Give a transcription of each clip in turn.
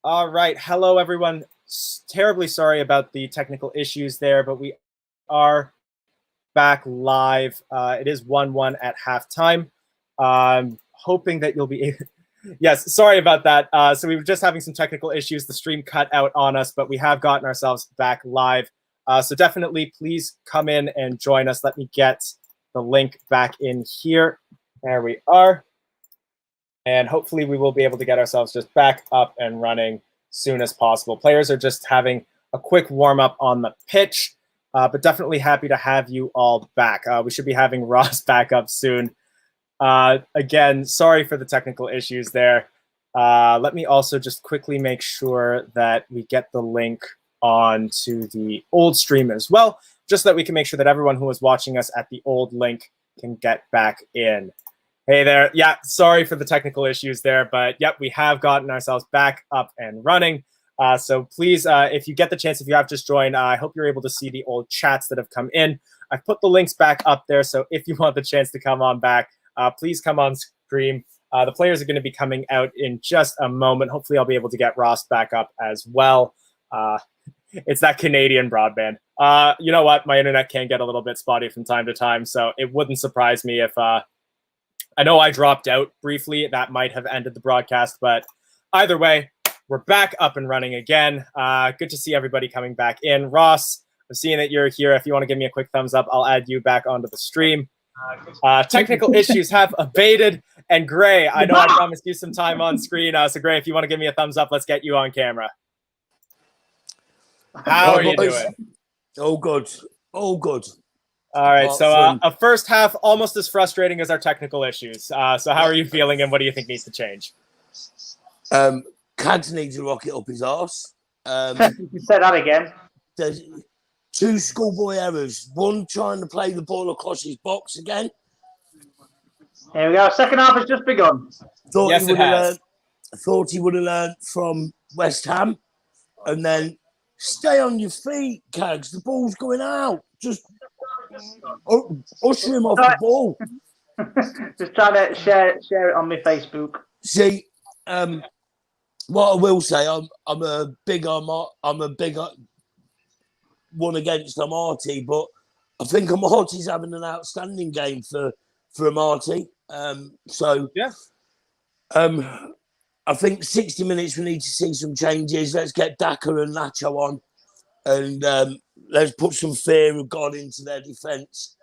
All right. Hello, everyone. Terribly sorry about the technical issues there, but we are back live. It is 1-1 at halftime. Hoping that you'll be Yes, sorry about that. So we were just having some technical issues. The stream cut out on us, but we have gotten ourselves back live. So definitely please come in and join us. Let me get the link back in here. There we are. And hopefully we will be able to get ourselves just back up and running soon as possible. Players are just having a quick warm-up on the pitch, but definitely happy to have you all back. We should be having Ross back up soon. Again, sorry for the technical issues there. Let me also just quickly make sure that we get the link onto the old stream as well, just so that we can make sure that everyone who was watching us at the old link can get back in. Hey there. Yeah, sorry for the technical issues there, but yep, we have gotten ourselves back up and running. So please, if you get the chance, if you have just joined, I hope you're able to see the old chats that have come in. I've put the links back up there, so if you want the chance to come on back, please come on stream. The players are going to be coming out in just a moment. Hopefully I'll be able to get Ross back up as well. It's that Canadian broadband. You know what? My internet can get a little bit spotty from time to time, so it wouldn't surprise me if... I know I dropped out briefly. That might have ended the broadcast, but either way, we're back up and running again. Good to see everybody coming back in. Ross, I'm seeing that you're here. If you want to give me a quick thumbs up, I'll add you back onto the stream. Technical issues have abated. And Gray, I know I promised you some time on screen. So Gray, if you want to give me a thumbs up, let's get you on camera. How are you doing? All good. All good. All right, so a first half almost as frustrating as our technical issues. So how are you feeling, and what do you think needs to change? Cads needs to rock it up his arse. You said that again. There's two schoolboy errors. One trying to play the ball across his box again. Here we go. Second half has just begun. Thought he would have learned from West Ham. And then stay on your feet, Cags. The ball's going out. Just... usher him off the ball. Just trying to share it on my Facebook. See, what I will say, I'm a big one against Amarty, but I think Amarty's having an outstanding game for Amarty. So yeah, I think 60 minutes we need to see some changes. Let's get Daka and Nacho on, and let's put some fear of God into their defence.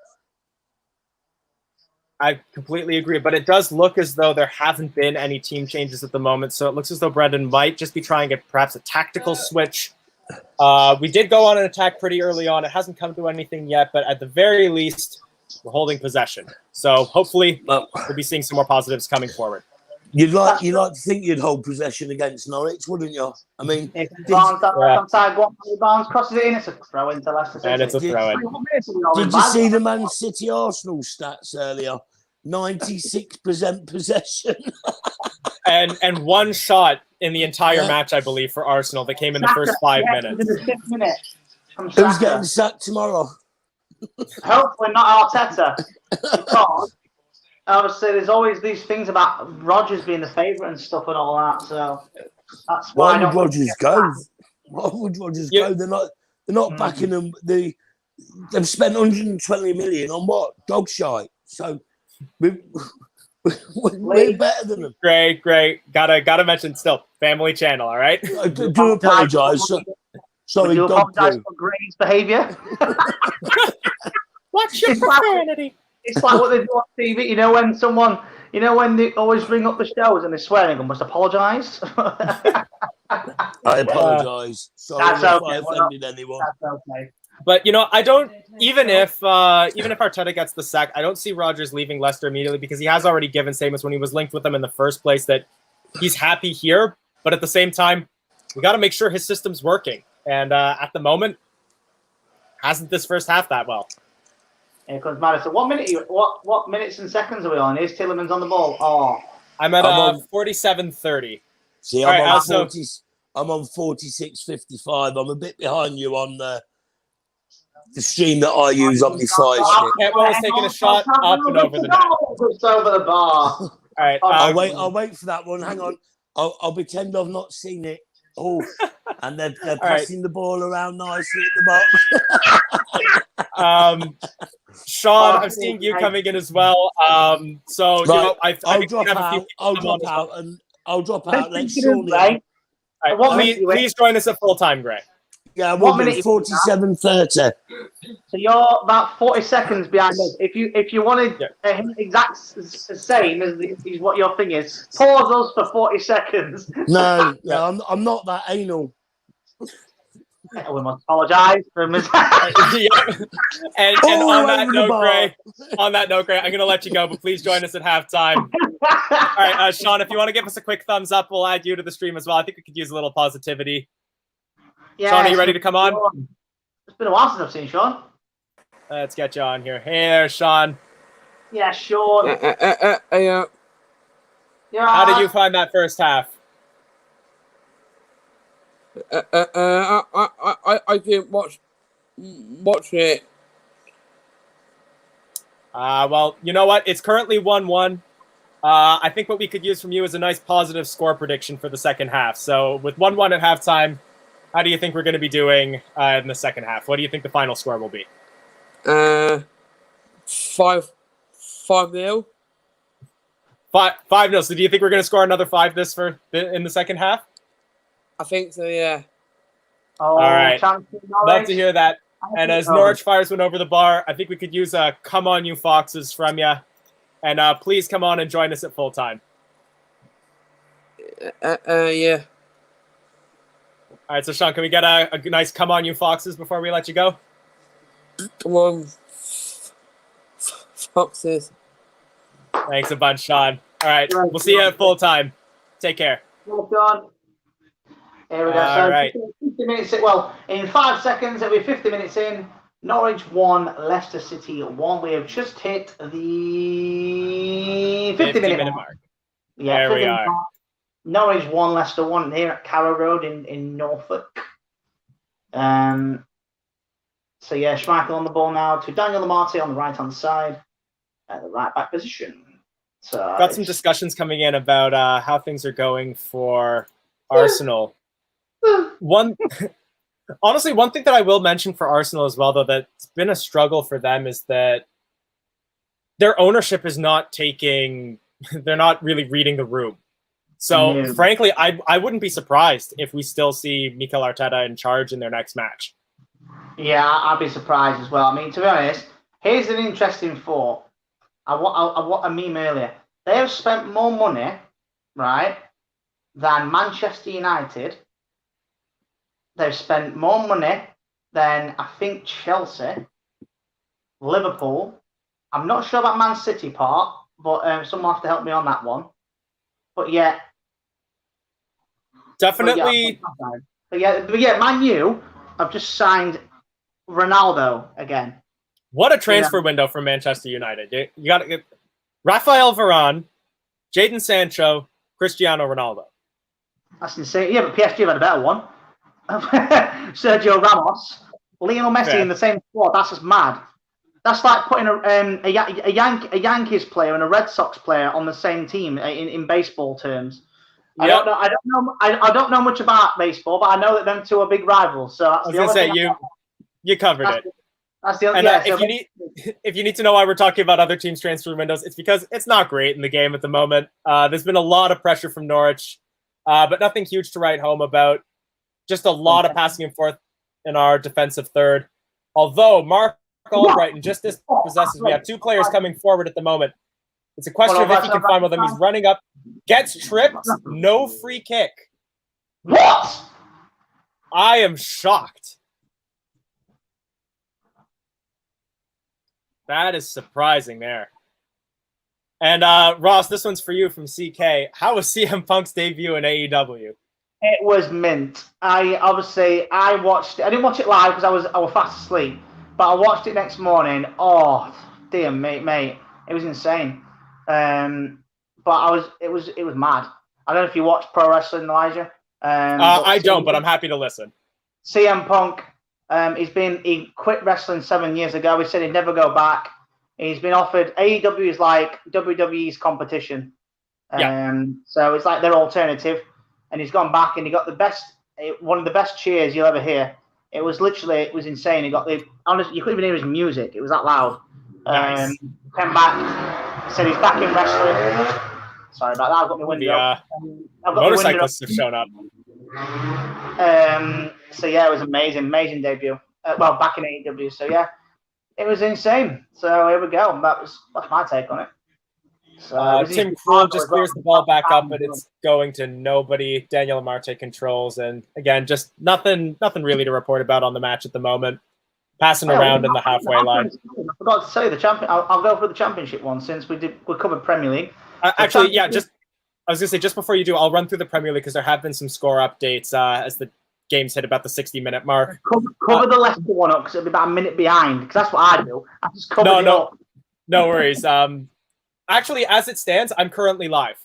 I completely agree, but it does look as though there haven't been any team changes at the moment, so it looks as though Brendan might just be trying to get perhaps a tactical switch. We did go on an attack pretty early on. It hasn't come to anything yet, but at the very least, we're holding possession. So hopefully we'll be seeing some more positives coming forward. You'd like to think you'd hold possession against Norwich, wouldn't you? I mean, Barnes crosses it in. It's a throw into Leicester City. And it's a throw in. Did you see the Man City Arsenal stats earlier? 96% possession. and one shot in the entire match, I believe, for Arsenal that came in the first 5 minutes. In the 6th minute. Who's getting sacked tomorrow? Hopefully not Arteta. Because obviously there's always these things about Rodgers being the favourite and stuff and all that. So that's why. Why would Rodgers go? Why would Rodgers go? They're not backing them. They've spent 120 million on what? Dog shite. So we're better than them. Great. Gotta mention still family channel. All right. I do apologise. Sorry, do apologise for Gray's behaviour. Watch your profanity. It's like what they do on TV. You know when they always bring up the shows and they're swearing and must apologise. I apologise. Sorry, that's if okay. I offended anyone. That's okay. But I don't even if Arteta gets the sack, I don't see Rodgers leaving Leicester immediately because he has already given statements when he was linked with them in the first place that he's happy here. But at the same time, we got to make sure his system's working. And at the moment, hasn't this first half that well. Here comes Madison. What minutes and seconds are we on? Is Tielemans on the ball? Oh, I'm at 47:30. See, I'm on 46:55. I'm a bit behind you on the stream that I use on my Fire Stick. Cantwell is taking a shot up and over the net. It's over the bar. All right. I'll wait for that one. Hang on. I'll pretend I've not seen it. Oh, and they're All right. passing the ball around nicely at the box. Sean, I'm seeing you coming in as well. So, you know, I I'll think we drop have a few out. people I'll come on drop as well. out, and I'll drop Let's out. Let think it in, Sean in. Ray. All What right, minute you please join us at full time, Gray. Yeah, What we'll minute do you 47:30. So you're about 40 seconds behind us. If you wanted Yeah. exact same as what your thing is, pause us for 40 seconds. No, I'm not that anal. We must apologise for mis- Yeah. And All on that over the note, bar. Gray, I'm going to let you go, but please join us at halftime. All right, Sean, if you want to give us a quick thumbs up, we'll add you to the stream as well. I think we could use a little positivity. Yeah, Sean, are you ready to come on? It's been a while since I've seen Sean. Let's get you on here. Hey there, Sean. Yeah, Sean. How did you find that first half? I didn't watch it. Well, you know what? It's currently 1-1. I think what we could use from you is a nice positive score prediction for the second half. So with 1-1 at halftime, how do you think we're going to be doing in the second half? What do you think the final score will be? 5-0. 5-0. So do you think we're going to score another 5 in the second half? I think so, yeah. All right. Love to hear that. And as Norwich fires one over the bar, I think we could use a "Come on, you foxes" from you. And please come on and join us at full time. Yeah. All right, so Sean, can we get a nice "Come on, you foxes" before we let you go? Come on, foxes. Thanks a bunch, Sean. All right, we'll see you at full time. Take care. Well done. Here we go. All So right. 50 minutes. Well, in 5 seconds, it'll be 50 minutes in. Norwich 1, Leicester City 1. We have just hit the 50-minute mark. Yeah, there we are. Mark. Norwich 1, Leicester 1 here at Carrow Road in Norfolk. So yeah, Schmeichel on the ball now to Daniel Lamarty on the right-hand side at the right-back position. So got some discussions coming in about how things are going for Arsenal. Honestly, one thing that I will mention for Arsenal as well, though, that's been a struggle for them is that their ownership is not taking, they're not really reading the room. So, frankly, I wouldn't be surprised if we still see Mikel Arteta in charge in their next match. Yeah, I'd be surprised as well. I mean, to be honest, here's an interesting thought. I want a meme earlier. They have spent more money, right, than Manchester United. They've spent more money than, I think, Chelsea, Liverpool. I'm not sure about Man City part, but someone will have to help me on that one. But yeah. Definitely. But yeah, Man U have just signed Ronaldo again. What a transfer window for Manchester United. You got to get Rafael Varane, Jadon Sancho, Cristiano Ronaldo. That's insane. Yeah, but PSG have had a better one. Sergio Ramos, Lionel Messi in the same squad. That's just mad. That's like putting a Yankees player and a Red Sox player on the same team in baseball terms. Yep. I don't know much about baseball, but I know that them two are big rivals. So that's I was gonna say you covered it. That's the and if you need to know why we're talking about other teams' transfer windows, it's because it's not great in the game at the moment. There's been a lot of pressure from Norwich, but nothing huge to write home about. Just a lot of passing and forth in our defensive third. Although Mark Albrighton just dispossesses, we have 2 players coming forward at the moment. It's a question of if he can find one of them. He's running up, gets tripped, no free kick. What? I am shocked. That is surprising there. And Ross, this one's for you from CK. How was CM Punk's debut in AEW? It was mint. I watched it. I didn't watch it live because I was fast asleep. But I watched it next morning. Oh, dear mate. It was insane. But it was mad. I don't know if you watch pro wrestling, Elijah. I don't, but I'm happy to listen. CM Punk, he quit wrestling 7 years ago. He said he'd never go back. He's been offered AEW is like WWE's competition. So it's like their alternative. And he's gone back and he got the best one of the best cheers you'll ever hear. It was insane. He got honestly, you couldn't even hear his music. It was that loud. Nice. Came back, said he's back in wrestling. Sorry about that. I've got my window. I've got motorcyclists have shown up. So yeah, it was amazing debut. Well, back in AEW. So yeah, it was insane. So here we go. That's my take on it. So Tim Krul just clears the ball back up, but it's going to nobody. Daniel Amarte controls, and again, just nothing really to report about on the match at the moment. Passing around in the halfway line. I forgot to say the champion. I'll go for the championship one since we covered Premier League. Actually, yeah, I was gonna say just before you do, I'll run through the Premier League because there have been some score updates as the games hit about the 60-minute mark. Cover the Leicester one up because it'll be about a minute behind. Because that's what I do. I just cover it up. No worries. Actually, as it stands, I'm currently live,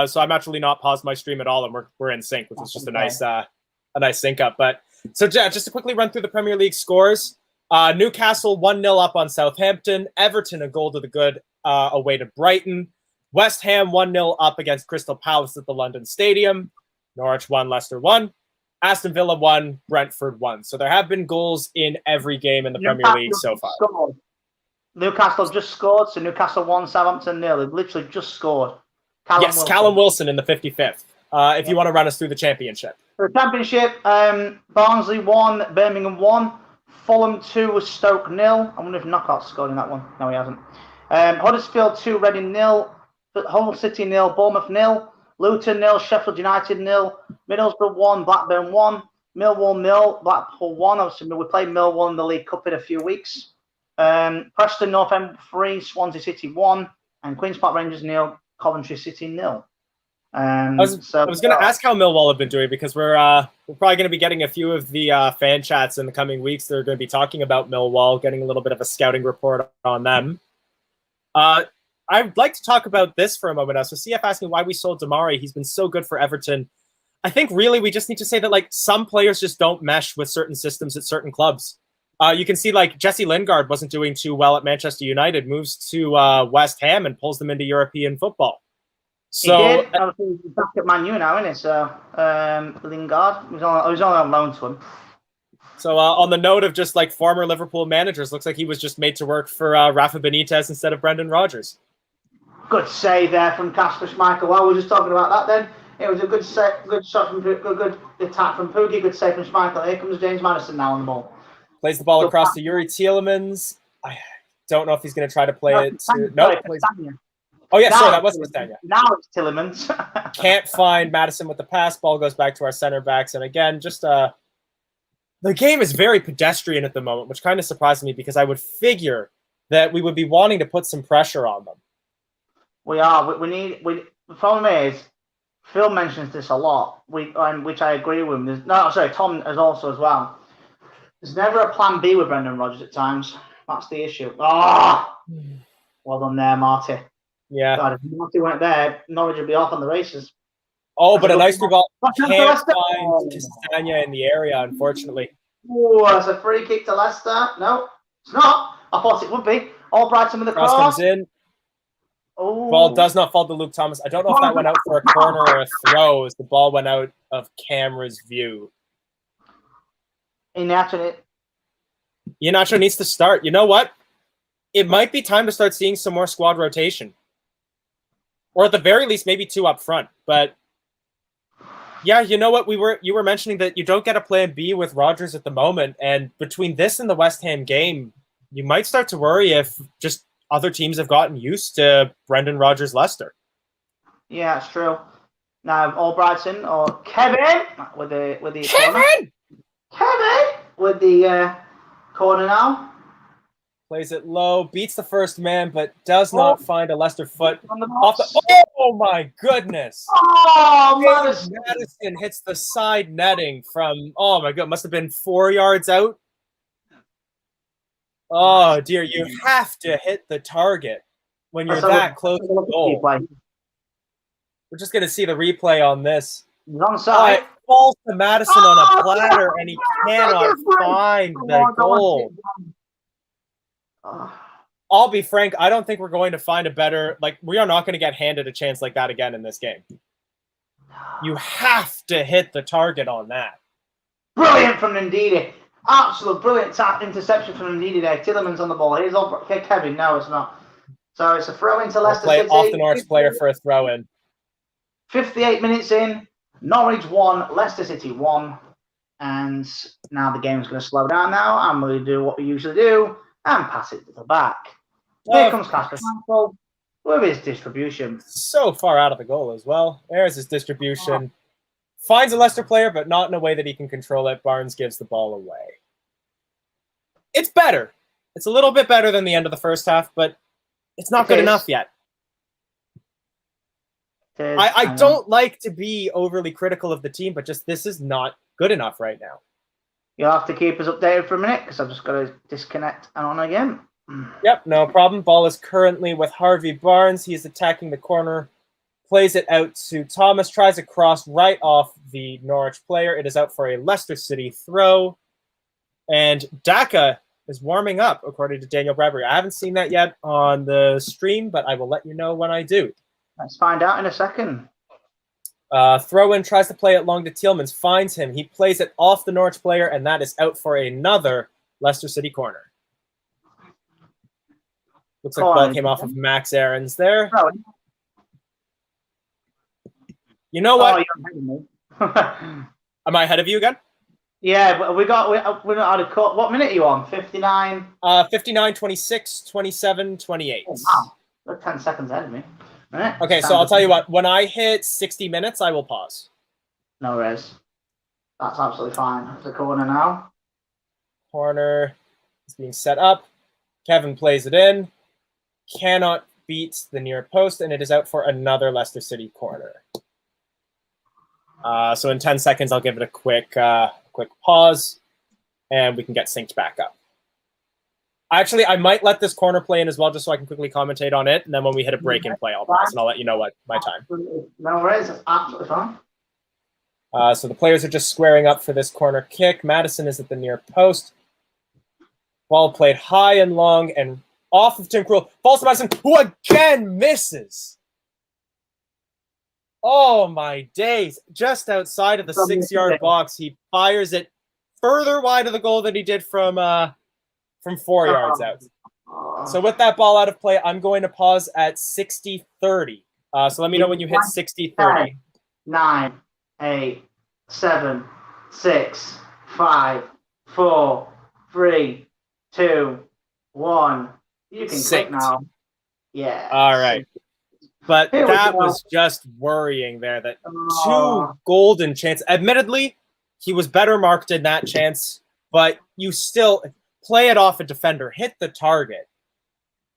so I'm actually not paused my stream at all, and we're in sync, which is just a nice sync up. But so yeah, just to quickly run through the Premier League scores: Newcastle 1-0 up on Southampton, Everton a goal to the good away to Brighton, West Ham 1-0 up against Crystal Palace at the London Stadium, Norwich 1, Leicester 1, Aston Villa 1, Brentford 1. So there have been goals in every game in the Premier League so far. Newcastle just scored, so Newcastle 1, Southampton 0. They've literally just scored. Callum Wilson in the 55th. If you want to run us through the championship. For the championship, Barnsley 1, Birmingham 1, Fulham 2 was Stoke 0. I wonder if Knockout scored in that one. No, he hasn't. Huddersfield 2, Reading 0, Hull City 0, Bournemouth 0, Luton 0, Sheffield United 0, Middlesbrough 1, Blackburn 1, Millwall 0, Blackpool 1. Obviously, we played Millwall in the League Cup in a few weeks. Preston North End 3, Swansea City 1, and Queen's Park Rangers 0, Coventry City 0. I was going to ask how Millwall have been doing because we're probably going to be getting a few of the fan chats in the coming weeks. They're going to be talking about Millwall, getting a little bit of a scouting report on them. I'd like to talk about this for a moment. So CF asking why we sold Damari. He's been so good for Everton. I think really we just need to say that like some players just don't mesh with certain systems at certain clubs. You can see like Jesse Lingard wasn't doing too well at Manchester United, moves to West Ham and pulls them into European football. So he did. He's back at Man U now, isn't he? So Lingard, he was only on loan to him. So on the note of just like former Liverpool managers, looks like he was just made to work for Rafa Benitez instead of Brendan Rodgers. Good save there from Kasper Schmeichel. Well, we were just talking about that then. It was a good shot from good attack from Pookie, good save from Schmeichel. Here comes James Maddison now on the ball. Plays the ball across to Yuri Tielemans. I don't know if he's going to try to play it. Oh, yeah, sorry, that was Castagna. Now it's Tielemans. Can't find Maddison with the pass. Ball goes back to our center backs. And again, just the game is very pedestrian at the moment, which kind of surprised me because I would figure that we would be wanting to put some pressure on them. We are. The problem is, Phil mentions this a lot, which I agree with him. Tom has also as well. There's never a plan B with Brendan Rodgers at times. That's the issue. Well done there, Marty. Yeah. God, if Marty weren't there, Norwich would be off on the races. Oh, but a nice through ball. Can't find Castagna in the area, unfortunately. Oh, that's a free kick to Leicester. No, it's not. I thought it would be. Albrighton with the cross. Comes in. Oh. Ball does not fall to Luke Thomas. I don't know if that went out for a corner or a throw as the ball went out of camera's view. Iheanacho needs to start. You know what? It might be time to start seeing some more squad rotation. Or at the very least, maybe 2 up front. But yeah, you know what? You were mentioning that you don't get a plan B with Rodgers at the moment. And between this and the West Ham game, you might start to worry if just other teams have gotten used to Brendan Rodgers' Leicester. Yeah, it's true. Now Albrighton or Kevin with the Kevin! Kevin with the corner now. Plays it low, beats the first man, but does not find a Leicester foot. Oh my goodness! Oh, Maddison hits the side netting from, oh my god, must have been 4 yards out. Oh dear, you have to hit the target when you're that close to the goal. We're just going to see the replay on this. He's on side. It falls to Maddison on a platter, and he cannot find the goal. I'll be frank, I don't think we're going to find a better, we are not going to get handed a chance like that again in this game. You have to hit the target on that. Brilliant from Ndidi. Absolute brilliant interception from Ndidi there. Tillerman's on the ball. Here's over. Okay, Kevin. No, it's not. So it's a throw into Leicester Play City. off the Norwich player for a throw in. 58 minutes in. Norwich 1, Leicester City 1. And now the game's going to slow down now. And we'll do what we usually do and pass it to the back. Here comes Casper Schmeichel with his distribution. So far out of the goal as well. There's his distribution. Finds a Leicester player, but not in a way that he can control it. Barnes gives the ball away. It's better. It's a little bit better than the end of the first half, but it's not good enough yet. I don't like to be overly critical of the team, but just this is not good enough right now. You'll have to keep us updated for a minute because I've just got to disconnect and on again. Yep, no problem. Ball is currently with Harvey Barnes. He is attacking the corner. Plays it out to Thomas. Tries a cross right off the Norwich player. It is out for a Leicester City throw. And Daka is warming up, according to Daniel Bradbury. I haven't seen that yet on the stream, but I will let you know when I do. Let's find out in a second. Throw-in, tries to play it long to Tielemans. Finds him. He plays it off the Norwich player, and that is out for another Leicester City corner. Looks like the ball came off of Max Aarons there. You know what? Oh, you're ahead of me. Am I ahead of you again? Yeah, but we're not out of cut. What minute are you on? 59? 59, 26, 27, 28. Oh, wow. You're 10 seconds ahead of me. Right. Okay, so I'll tell you what. When I hit 60 minutes, I will pause. No worries. That's absolutely fine. It's a corner now. Corner is being set up. Kevin plays it in. Cannot beat the near post, and it is out for another Leicester City corner. So in 10 seconds, I'll give it a quick pause, and we can get synced back up. Actually, I might let this corner play in as well, just so I can quickly commentate on it, and then when we hit a break in play, I'll pause, and I'll let you know what my time. No worries. That's absolutely fine. So the players are just squaring up for this corner kick. Madison is at the near post. Ball played high and long and off of Tim Krul. Falls to Madison, who again misses. Oh, my days. Just outside of the 6-yard box, he fires it further wide of the goal than he did from 4 yards out. So with that ball out of play, I'm going to pause at 60-30. So let me know when you hit 60-30. 9, 8, 7, 6, 5, 4, 3, 2, 1. You can click now. Yeah. All right. But that was just worrying there. That two golden chances. Admittedly, he was better marked in that chance, but you still play it off a defender. Hit the target.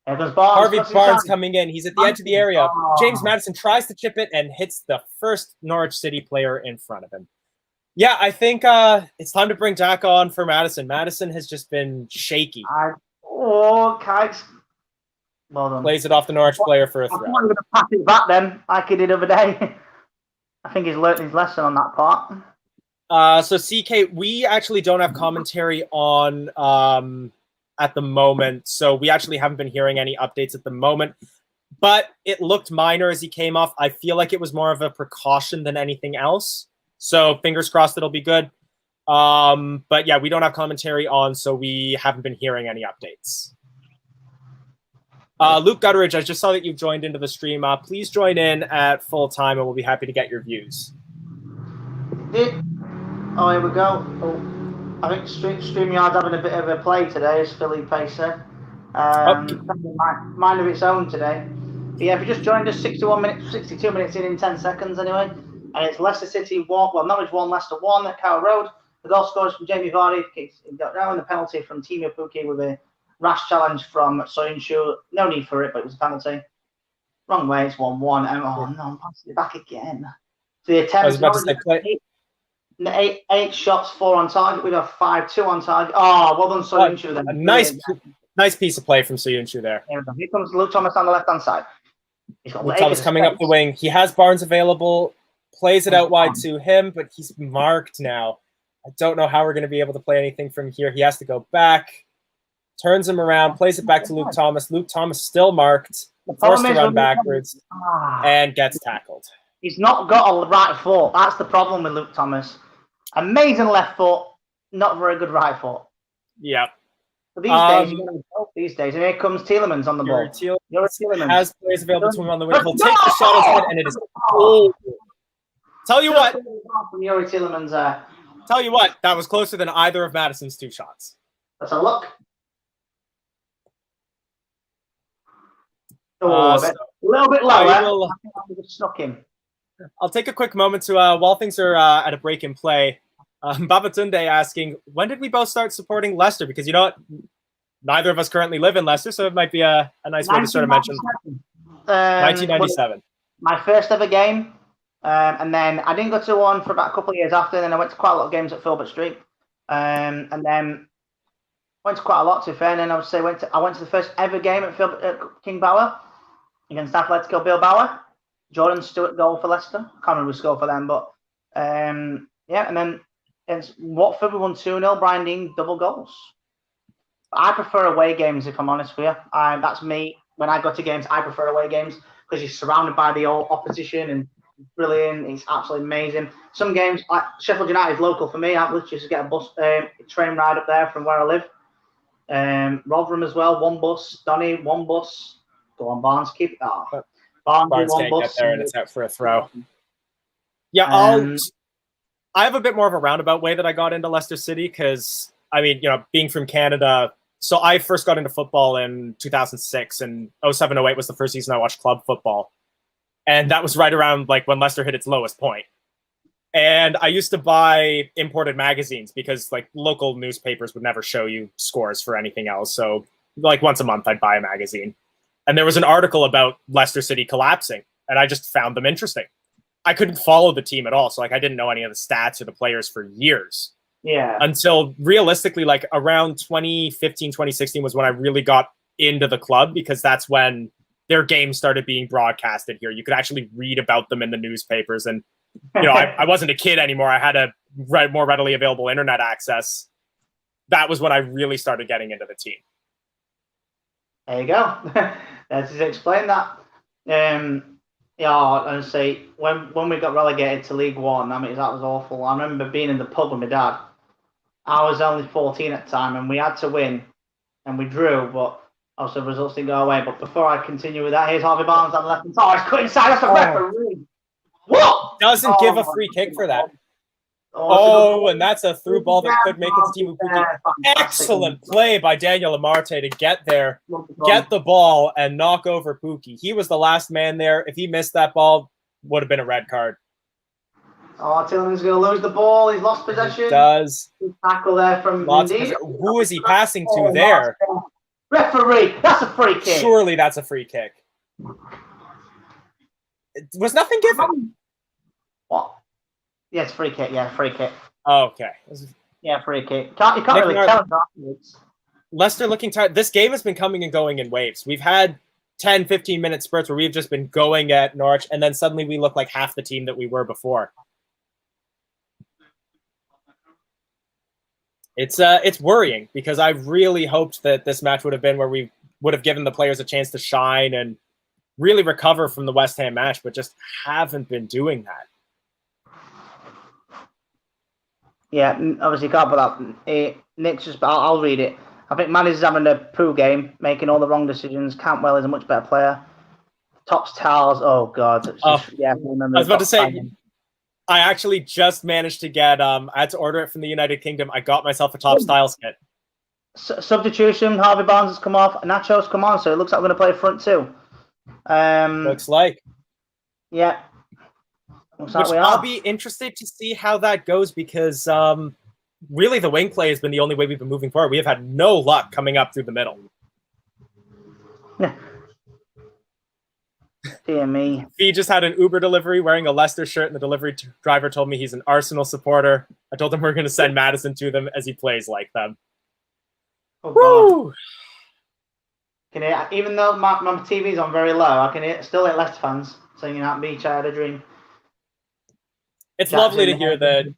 Harvey Barnes coming in. He's at the edge of the area. James Madison tries to chip it and hits the first Norwich City player in front of him. Yeah, I think it's time to bring Daka on for Madison. Madison has just been shaky. Kikes. Well done. Plays it off the Norwich player for a throw. I'm going to pass it back then, like he did the other day. I think he's learned his lesson on that part. So CK, we actually don't have commentary on at the moment, so we actually haven't been hearing any updates at the moment. But it looked minor as he came off. I feel like it was more of a precaution than anything else. So fingers crossed it'll be good. But yeah, we don't have commentary on, so we haven't been hearing any updates. Luke Gutteridge, I just saw that you joined into the stream. Please join in at full time, and we'll be happy to get your views. Oh, here we go. Oh, I think StreamYard's having a bit of a play today, as Philly Pacer. Mind of its own today. But yeah, if you just joined us, 62 minutes in 10 seconds anyway. And it's Leicester City 1, Norwich 1, Leicester 1 at Carrow Road. The goal scores from Jamie Vardy, kicks down the penalty from Timo Pukki with a rash challenge from Soyuncu. No need for it, but it was a penalty. Wrong way, it's 1-1. I'm passing it back again. So the attempt, eight shots, 4 on target. We got 5-2 on target. Oh, well done, Soyuncu. Then. A nice piece of play from Soyuncu there. Here comes Luke Thomas on the left-hand side. Luke Thomas coming up the wing. He has Barnes available. Plays it out wide to him, but he's marked now. I don't know how we're going to be able to play anything from here. He has to go back. Turns him around, plays it back to Luke Thomas. Luke Thomas still marked, forced to run backwards, and gets tackled. He's not got a right foot. That's the problem with Luke Thomas. Amazing left foot, not very good right foot. Yeah. But these days, you're going to help these days. And here comes Tielemans on the ball. Tielemans has players available to him on the wing. He'll take the shot instead, and it is. Tell you what. Yuri Tielemans. Tell you what, that was closer than either of Madison's 2 shots. Let's have a look. A little bit lower. I think I just snuck him. I'll take a quick moment to, while things are at a break in play, Babatunde asking, when did we both start supporting Leicester? Because, you know what, neither of us currently live in Leicester, so it might be a nice way to sort of mention. 1997. My first ever game. And then I didn't go to one for about a couple of years after, and then I went to quite a lot of games at Filbert Street. And then went to quite a lot, to be fair, and then I would say I went to the first ever game at King Power against Atletico Bilbao. Jordan Stewart goal for Leicester. I can't remember who scored for them, but yeah, and then against Watford we won 2-0, Brian Dean double goals. I prefer away games, if I'm honest with you. That's me. When I go to games, I prefer away games because you're surrounded by the opposition and brilliant. It's absolutely amazing. Some games, like Sheffield United is local for me. I literally just get a train ride up there from where I live. Rotherham as well, 1 bus. Donny, 1 bus. Go on, Barnes, keep it. Oh. Barnes can't get there, and it's out for a throw. Yeah, I have a bit more of a roundabout way that I got into Leicester City because, I mean, you know, being from Canada, so I first got into football in 2006, and 07-08 was the first season I watched club football. And that was right around like when Leicester hit its lowest point. And I used to buy imported magazines because like local newspapers would never show you scores for anything else. So like once a month I'd buy a magazine. And there was an article about Leicester City collapsing, and I just found them interesting. I couldn't follow the team at all. So like I didn't know any of the stats or the players for years. Yeah. Until realistically, like around 2015, 2016 was when I really got into the club, because that's when their games started being broadcasted here. You could actually read about them in the newspapers. And, you know, I wasn't a kid anymore. I had a more readily available internet access. That was when I really started getting into the team. There you go. Let's just explain that. Yeah, and say when we got relegated to League One, I mean that was awful. I remember being in the pub with my dad. I was only 14 at the time, and we had to win, and we drew, but also the results didn't go away. But before I continue with that, here's Harvey Barnes on the left. Oh, it's cut inside. That's a referee. What? Doesn't give a free kick for that. Oh, and that's a through ball that could make its team. Excellent play by Daniel Amarte to get there, get the ball, and knock over Pookie. He was the last man there. If he missed that ball, would have been a red card. Oh, Tillman's going to lose the ball. He's lost possession. He does. Tackle there from Indeed. Who is he passing to there? Referee, that's a free kick. Surely that's a free kick. Was nothing given? What? Yes, free kick. Yeah, free kick. Oh, okay. Yeah, free kick. You can't really tell afterwards. Leicester looking tired. This game has been coming and going in waves. We've had 10, 15-minute spurts where we've just been going at Norwich, and then suddenly we look like half the team that we were before. It's worrying, because I really hoped that this match would have been where we would have given the players a chance to shine and really recover from the West Ham match, but just haven't been doing that. Yeah, obviously you can't put that. Nick's just, I'll read it. I think Manny's having a poo game, making all the wrong decisions. Cantwell is a much better player. Tops towels. Oh God. Yeah, I was about to say. I actually just managed to get. I had to order it from the United Kingdom. I got myself a Top Styles kit. Substitution. Harvey Barnes has come off. Nacho's come on, so it looks like we're going to play front two. Looks like. Yeah. I'll be interested to see how that goes, because really the wing play has been the only way we've been moving forward. We have had no luck coming up through the middle. Yeah. Dear me. He just had an Uber delivery wearing a Leicester shirt, and the delivery driver told me he's an Arsenal supporter. I told him we're going to send Madison to them as he plays like them. Oh, God. Even though my TV's on very low, I can still hear Leicester fans singing out "Beach I Had a Dream." It's lovely to hear that.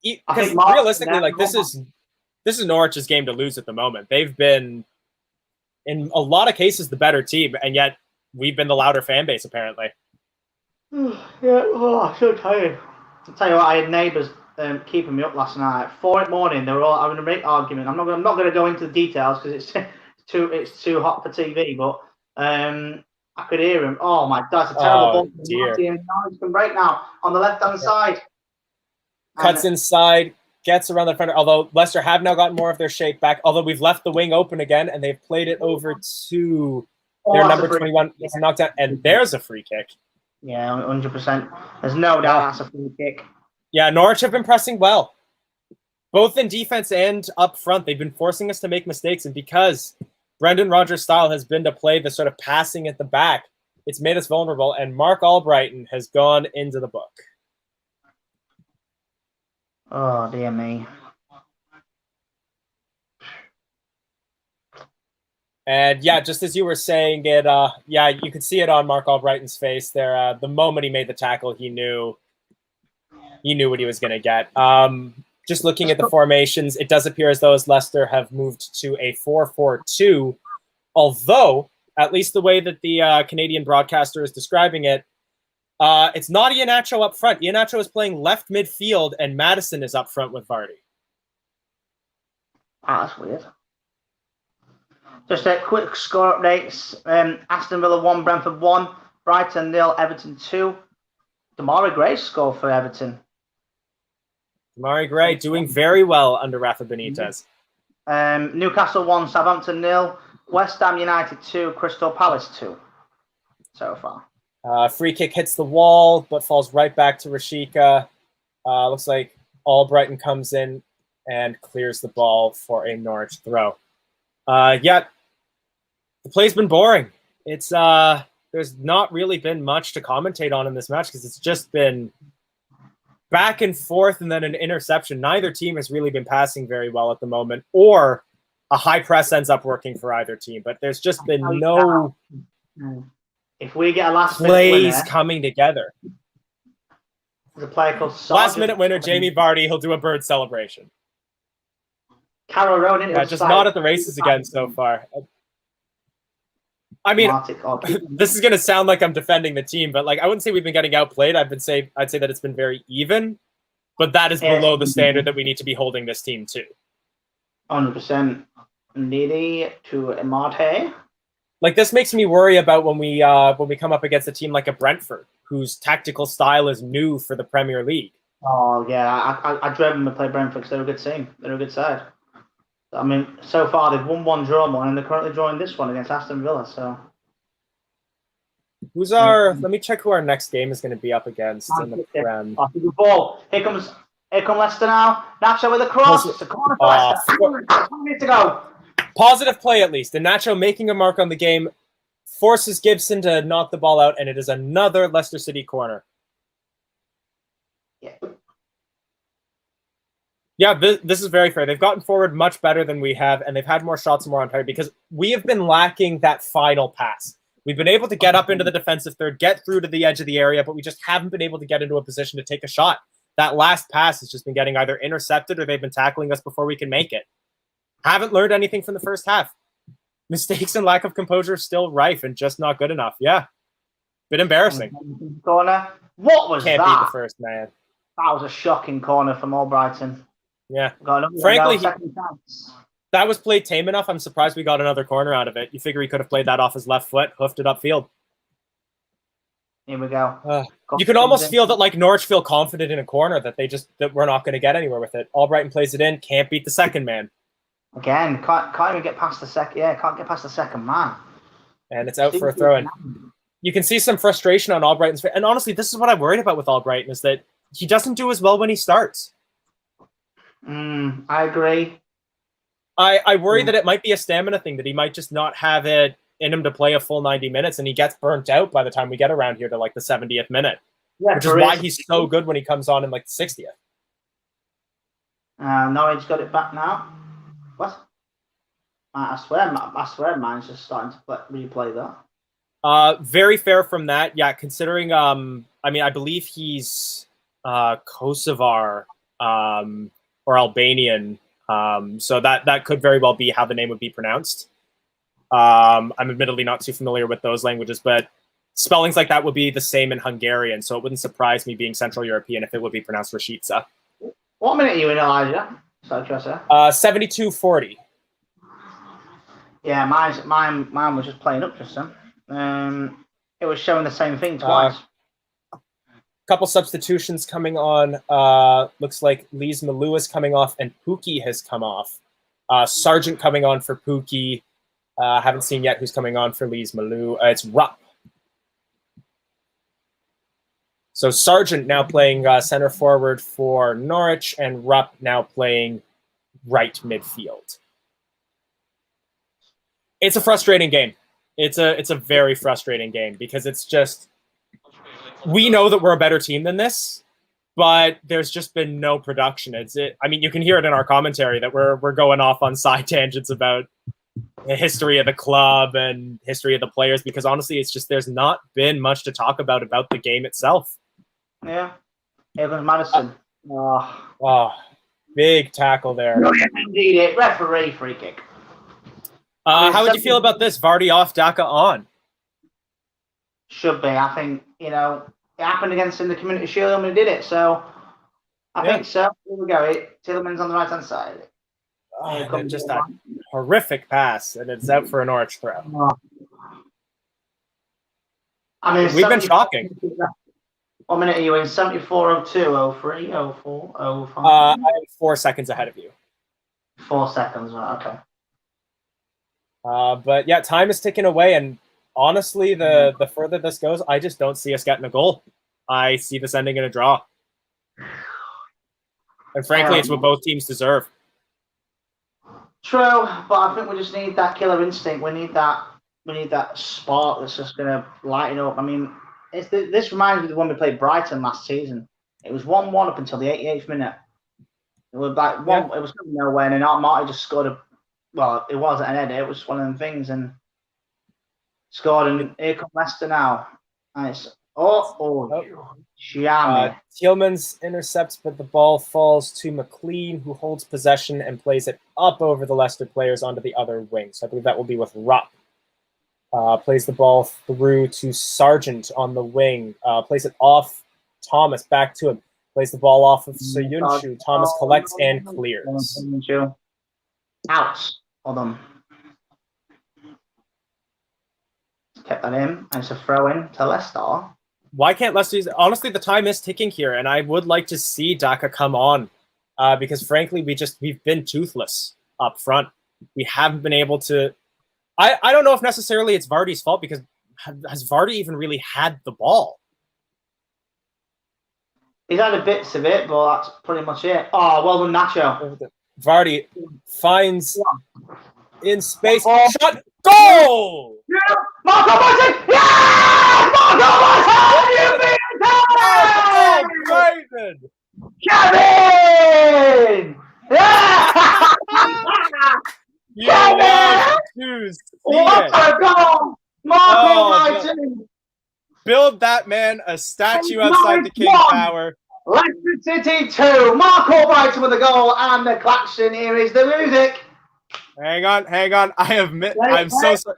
Because realistically, like this is Norwich's game to lose at the moment. They've been, in a lot of cases, the better team, and yet we've been the louder fan base, apparently. Yeah, well, I should tell you. I'll tell you what, I had neighbours keeping me up last night. 4 in the morning, they were all having a big argument. I'm not going to go into the details because it's too hot for TV. But I could hear him. Oh my God, it's a terrible ball. Dear. Norwich can break now on the left-hand side. Cuts inside, gets around the defender. Although Leicester have now gotten more of their shape back. Although we've left the wing open again, and they've played it over to their number 21. It's knocked out, and there's a free kick. Yeah, 100%. There's no doubt that's a free kick. Yeah, Norwich have been pressing well, both in defense and up front. They've been forcing us to make mistakes, and because Brendan Rodgers' style has been to play the sort of passing at the back, it's made us vulnerable, and Mark Albrighton has gone into the book. Oh, dear me. And yeah, just as you were saying it, yeah, you could see it on Mark Albrighton's face there. The moment he made the tackle, he knew what he was going to get. Just looking at the formations, it does appear as though Leicester have moved to a 4-4-2, although, at least the way that the Canadian broadcaster is describing it, it's not Iheanacho up front. Iheanacho is playing left midfield, and Madison is up front with Vardy. Ah, that's weird. Just a quick score updates. Aston Villa 1, Brentford 1, Brighton 0, Everton 2. Damari Gray score for Everton. Damari Gray doing very well under Rafa Benitez. Newcastle 1, Southampton 0, West Ham United 2, Crystal Palace 2 so far. Free kick hits the wall, but falls right back to Rashica. Looks like Albrighton comes in and clears the ball for a Norwich throw. Yeah, the play's been boring. It's there's not really been much to commentate on in this match because it's just been back and forth and then an interception. Neither team has really been passing very well at the moment, or a high press ends up working for either team. But there's just been no if we get a last plays coming together. There's a player called Last minute winner, Jamie Vardy. He'll do a bird celebration. Carol Ronan. Yeah, just not at the races again so far. I mean, this is going to sound like I'm defending the team, but like I wouldn't say we've been getting outplayed. I'd say that it's been very even, but that is below the standard that we need to be holding this team to. 100%. Needy to Imarte. Like this makes me worry about when we come up against a team like a Brentford, whose tactical style is new for the Premier League. Oh yeah, I dread them to play Brentford because they're a good team. They're a good side. I mean, so far they've won 1, drawn 1, and they're currently drawing this one against Aston Villa. So, who's our? Let me check who our next game is going to be up against in the Prem. Ball. Here comes Leicester now. Nacho with a cross. It's a corner for Leicester. 2 minutes to go. Positive play at least. And Nacho making a mark on the game forces Gibson to knock the ball out, and it is another Leicester City corner. Yeah. Yeah, this is very fair. They've gotten forward much better than we have, and they've had more shots and more on target because we have been lacking that final pass. We've been able to get up into the defensive third, get through to the edge of the area, but we just haven't been able to get into a position to take a shot. That last pass has just been getting either intercepted or they've been tackling us before we can make it. Haven't learned anything from the first half. Mistakes and lack of composure still rife and just not good enough. Yeah, bit embarrassing. Corner. What was that? Can't beat the first man. That was a shocking corner from Albrighton. Yeah. Frankly, that was played tame enough. I'm surprised we got another corner out of it. You figure he could have played that off his left foot, hoofed it upfield. Here we go. You can almost feel that like Norwich feel confident in a corner that that we're not going to get anywhere with it. Albrighton plays it in, can't beat the second man. Again, can't even get past the second. Yeah, can't get past the second man. And it's out for a throw-in. You can see some frustration on Albrighton's face. And honestly, this is what I'm worried about with Albrighton is that he doesn't do as well when he starts. I agree. I worry that it might be a stamina thing, that he might just not have it in him to play a full 90 minutes, and he gets burnt out by the time we get around here to like the 70th minute. Yeah, which is why he's so good when he comes on in like the 60th. Norwich got it back now. What? I swear mine's just starting to replay that. Very fair from that. Yeah, considering I mean I believe he's Kosovar or Albanian. So that could very well be how the name would be pronounced. I'm admittedly not too familiar with those languages, but spellings like that would be the same in Hungarian, so it wouldn't surprise me being Central European if it would be pronounced Rashica. What minute are you in, Elijah? Sorry, Tressa. 72-40. Yeah, mine was just playing up just then. It was showing the same thing twice. Couple substitutions coming on. Looks like Lees Malou is coming off, and Pookie has come off. Sargent coming on for Pookie. Haven't seen yet who's coming on for Lees Malou. It's Rupp. So Sargent now playing center forward for Norwich, and Rupp now playing right midfield. It's a frustrating game. It's a very frustrating game because it's just, we know that we're a better team than this, but there's just been no production. I mean, you can hear it in our commentary that we're going off on side tangents about the history of the club and history of the players, because honestly, it's just there's not been much to talk about the game itself. Yeah. Evans Madison. Big tackle there. Indeed, it. Referee free kick. How would you feel about this? Vardy off, Daka on. Should be. I think, it happened against in the Community Shield and we did it. So I think so. Here we go. Tielemans on the right-hand side. Just that horrific pass, and it's out for a Norwich throw. I mean, we've been shocking. What minute are you in? 74, 02, 03, 04, 05? I'm 4 seconds ahead of you. 4 seconds, right, okay. But yeah, time is ticking away, and honestly, the further this goes, I just don't see us getting a goal. I see this ending in a draw. And frankly, it's what both teams deserve. True, but I think we just need that killer instinct. We need that spark that's just going to lighten up. I mean, this reminds me of the one we played Brighton last season. It was 1-1 up until the 88th minute. It was like it was coming nowhere, and then Marty just scored it wasn't an header, it was one of them things, and scored, and here comes Leicester now. And it's Giammi. Tielemans intercepts, but the ball falls to McLean, who holds possession and plays it up over the Leicester players onto the other wing. So I believe that will be with Rupp. Plays the ball through to Sargent on the wing. Plays it off Thomas, back to him. Plays the ball off of Soyuncu. Thomas collects and clears. Out. Hold on. Kept that in, and it's a throw in to Leicester. Why can't Leicester use it? Honestly, the time is ticking here, and I would like to see Daka come on because, frankly, we've been toothless up front. We haven't been able to. I don't know if necessarily it's Vardy's fault, because has Vardy even really had the ball? He's had a bits of it, but that's pretty much it. Oh, well done, Nacho. Vardy finds in space. Shot. Goal! Yeah! Marco Martin! Yeah! Marco Martin! You beat Kevin! Kevin! Yeah! You love to see what it. a goal! Marco Martin! Build that man a statue outside the King Tower. Leicester City 2. Marco Brighton with the goal and the klaxon. Here is the music. Hang on. I'm so sorry.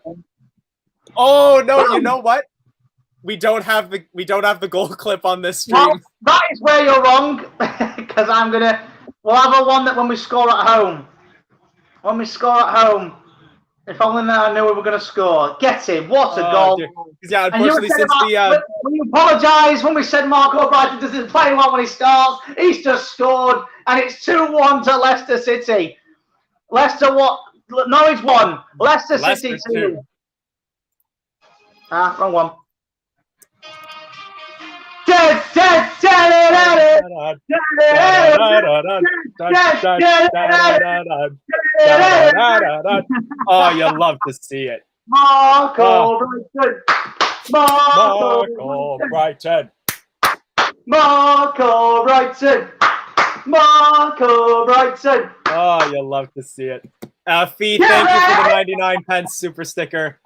Oh no! You know what? We don't have the goal clip on this stream. Well, that is where you're wrong, because we'll have a one that when we score at home. When we score at home, if only I knew we were going to score. Get him! What a goal! Dude. Yeah, unfortunately, when you apologise when we said Marco Brighton doesn't play well when he starts, he's just scored, and it's 2-1 to Leicester City. Leicester what? Norwich 1. Leicester City 2. Wrong one. Oh, you love to see it. Marco Brighton. Marco Brighton. Marco Brighton. Marco Brighton. Oh, you love to see it. Fee, thank you for the 99 pence super sticker.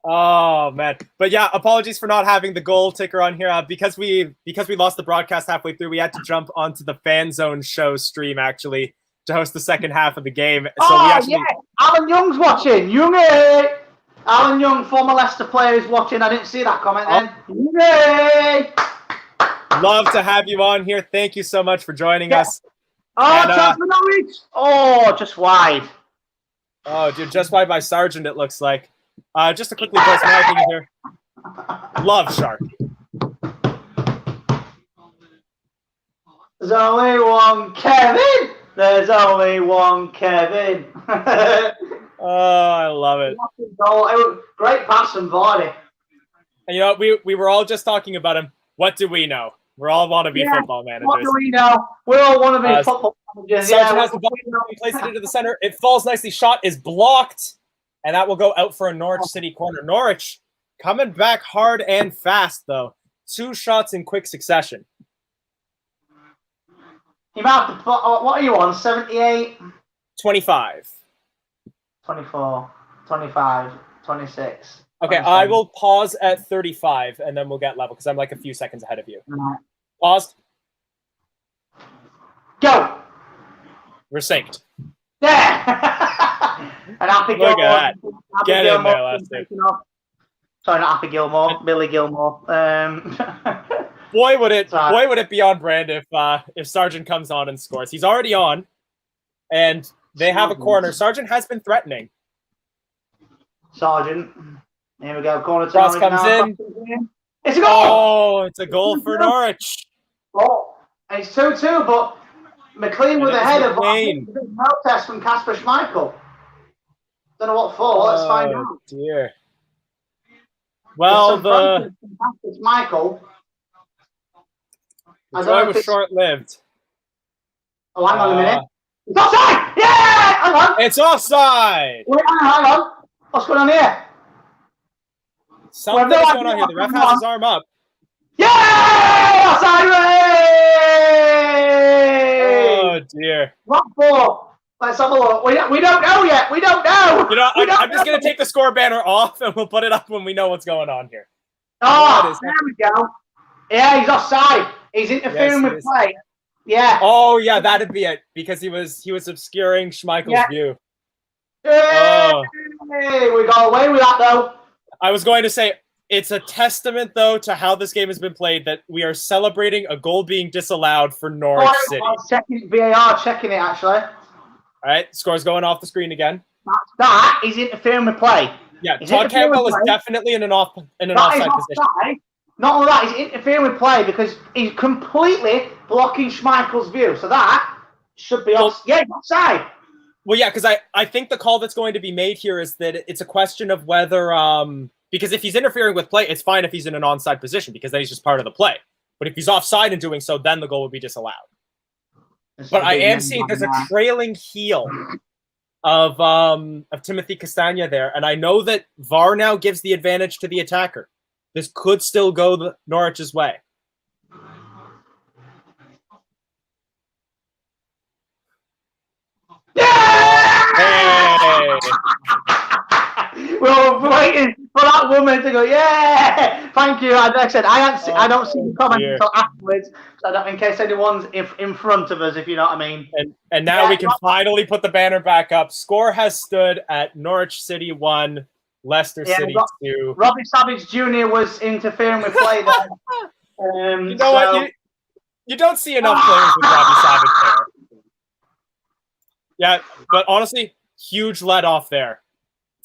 Oh man, but yeah, apologies for not having the goal ticker on here because we lost the broadcast halfway through. We had to jump onto the Fan Zone show stream actually to host the second half of the game. So Alan Young's watching. Alan Young, former Leicester player, is watching. I didn't see that comment then. Love to have you on here. Thank you so much for joining us. Oh, And, chance for Norwich! Oh, just wide. oh, dude, just by Sargent, it looks like. Just to quickly voice my opinion here. Love Sharky. There's only one Kevin. There's only one Kevin. Oh, I love it. Great pass from Vardy. And you know, we were all just talking about him. What do we know? We're all wannabe football managers. What do we know? We're all wannabe football managers. Sargent has the ball. He places it into the center. It falls nicely. Shot is blocked. And that will go out for a Norwich City corner. Norwich coming back hard and fast, though. 2 shots in quick succession. You might have to put, what are you on? 78? 25. 24, 25, 26. Okay, 27. I will pause at 35, and then we'll get level, because I'm like a few seconds ahead of you. Right. Paused. Go! We're synced. Yeah! And Happy Gilmore. Look at that. Get in there, Leicester. Sorry, not Happy Gilmore. Billy Gilmore. Boy, would it be on brand if Sargent comes on and scores. He's already on, and they have a corner. Sargent has been threatening. Sargent. Here we go. Corner to Cross Norwich comes now. in. It's a goal! Oh, it's a goal for Norwich. Oh, and it's 2-2, but McLean with a header. Protest from Kasper Schmeichel. Don't know what for. Let's find out. Oh, dear. Well, the Michael. joy was short-lived. Oh, hang on a minute. It's offside! Yeah! Hang on. It's offside. Wait, hang on. What's going on here? Something's going on here. The ref has his arm up. Yeah! Offside! Oh, dear. What for? Let's have a look. We don't know yet. We don't know. You know, I'm just going to take the score banner off, and we'll put it up when we know what's going on here. Oh, there we go. Yeah, he's offside. He's interfering with play. Yeah. Oh, yeah, that'd be it, because he was obscuring Schmeichel's view. Hey, we got away with that, though. I was going to say, it's a testament, though, to how this game has been played that we are celebrating a goal being disallowed for Norwich City. I was checking VAR, checking it, actually. All right, score's going off the screen again. That is interfering with play. Yeah, Todd Campbell is definitely in an offside position. Not only that, he's interfering with play because he's completely blocking Schmeichel's view. So that should be offside. Well, yeah, because I think the call that's going to be made here is that it's a question of whether because if he's interfering with play, it's fine if he's in an onside position because then he's just part of the play. But if he's offside in doing so, then the goal would be disallowed. But I am seeing there's a trailing heel of Timothy Castagna there, and I know that VAR now gives the advantage to the attacker. This could still go Norwich's way. Yeah! Hey. We're waiting for that woman to go, yeah! Thank you. Like I said, I don't see the comment until afterwards, so in case anyone's in front of us, if you know what I mean. And now we can finally put the banner back up. Score has stood at Norwich City 1, Leicester City 2. Robbie Savage Jr. was interfering with play there. You know what? You don't see enough players with Robbie Savage there. Yeah, but honestly, huge let-off there.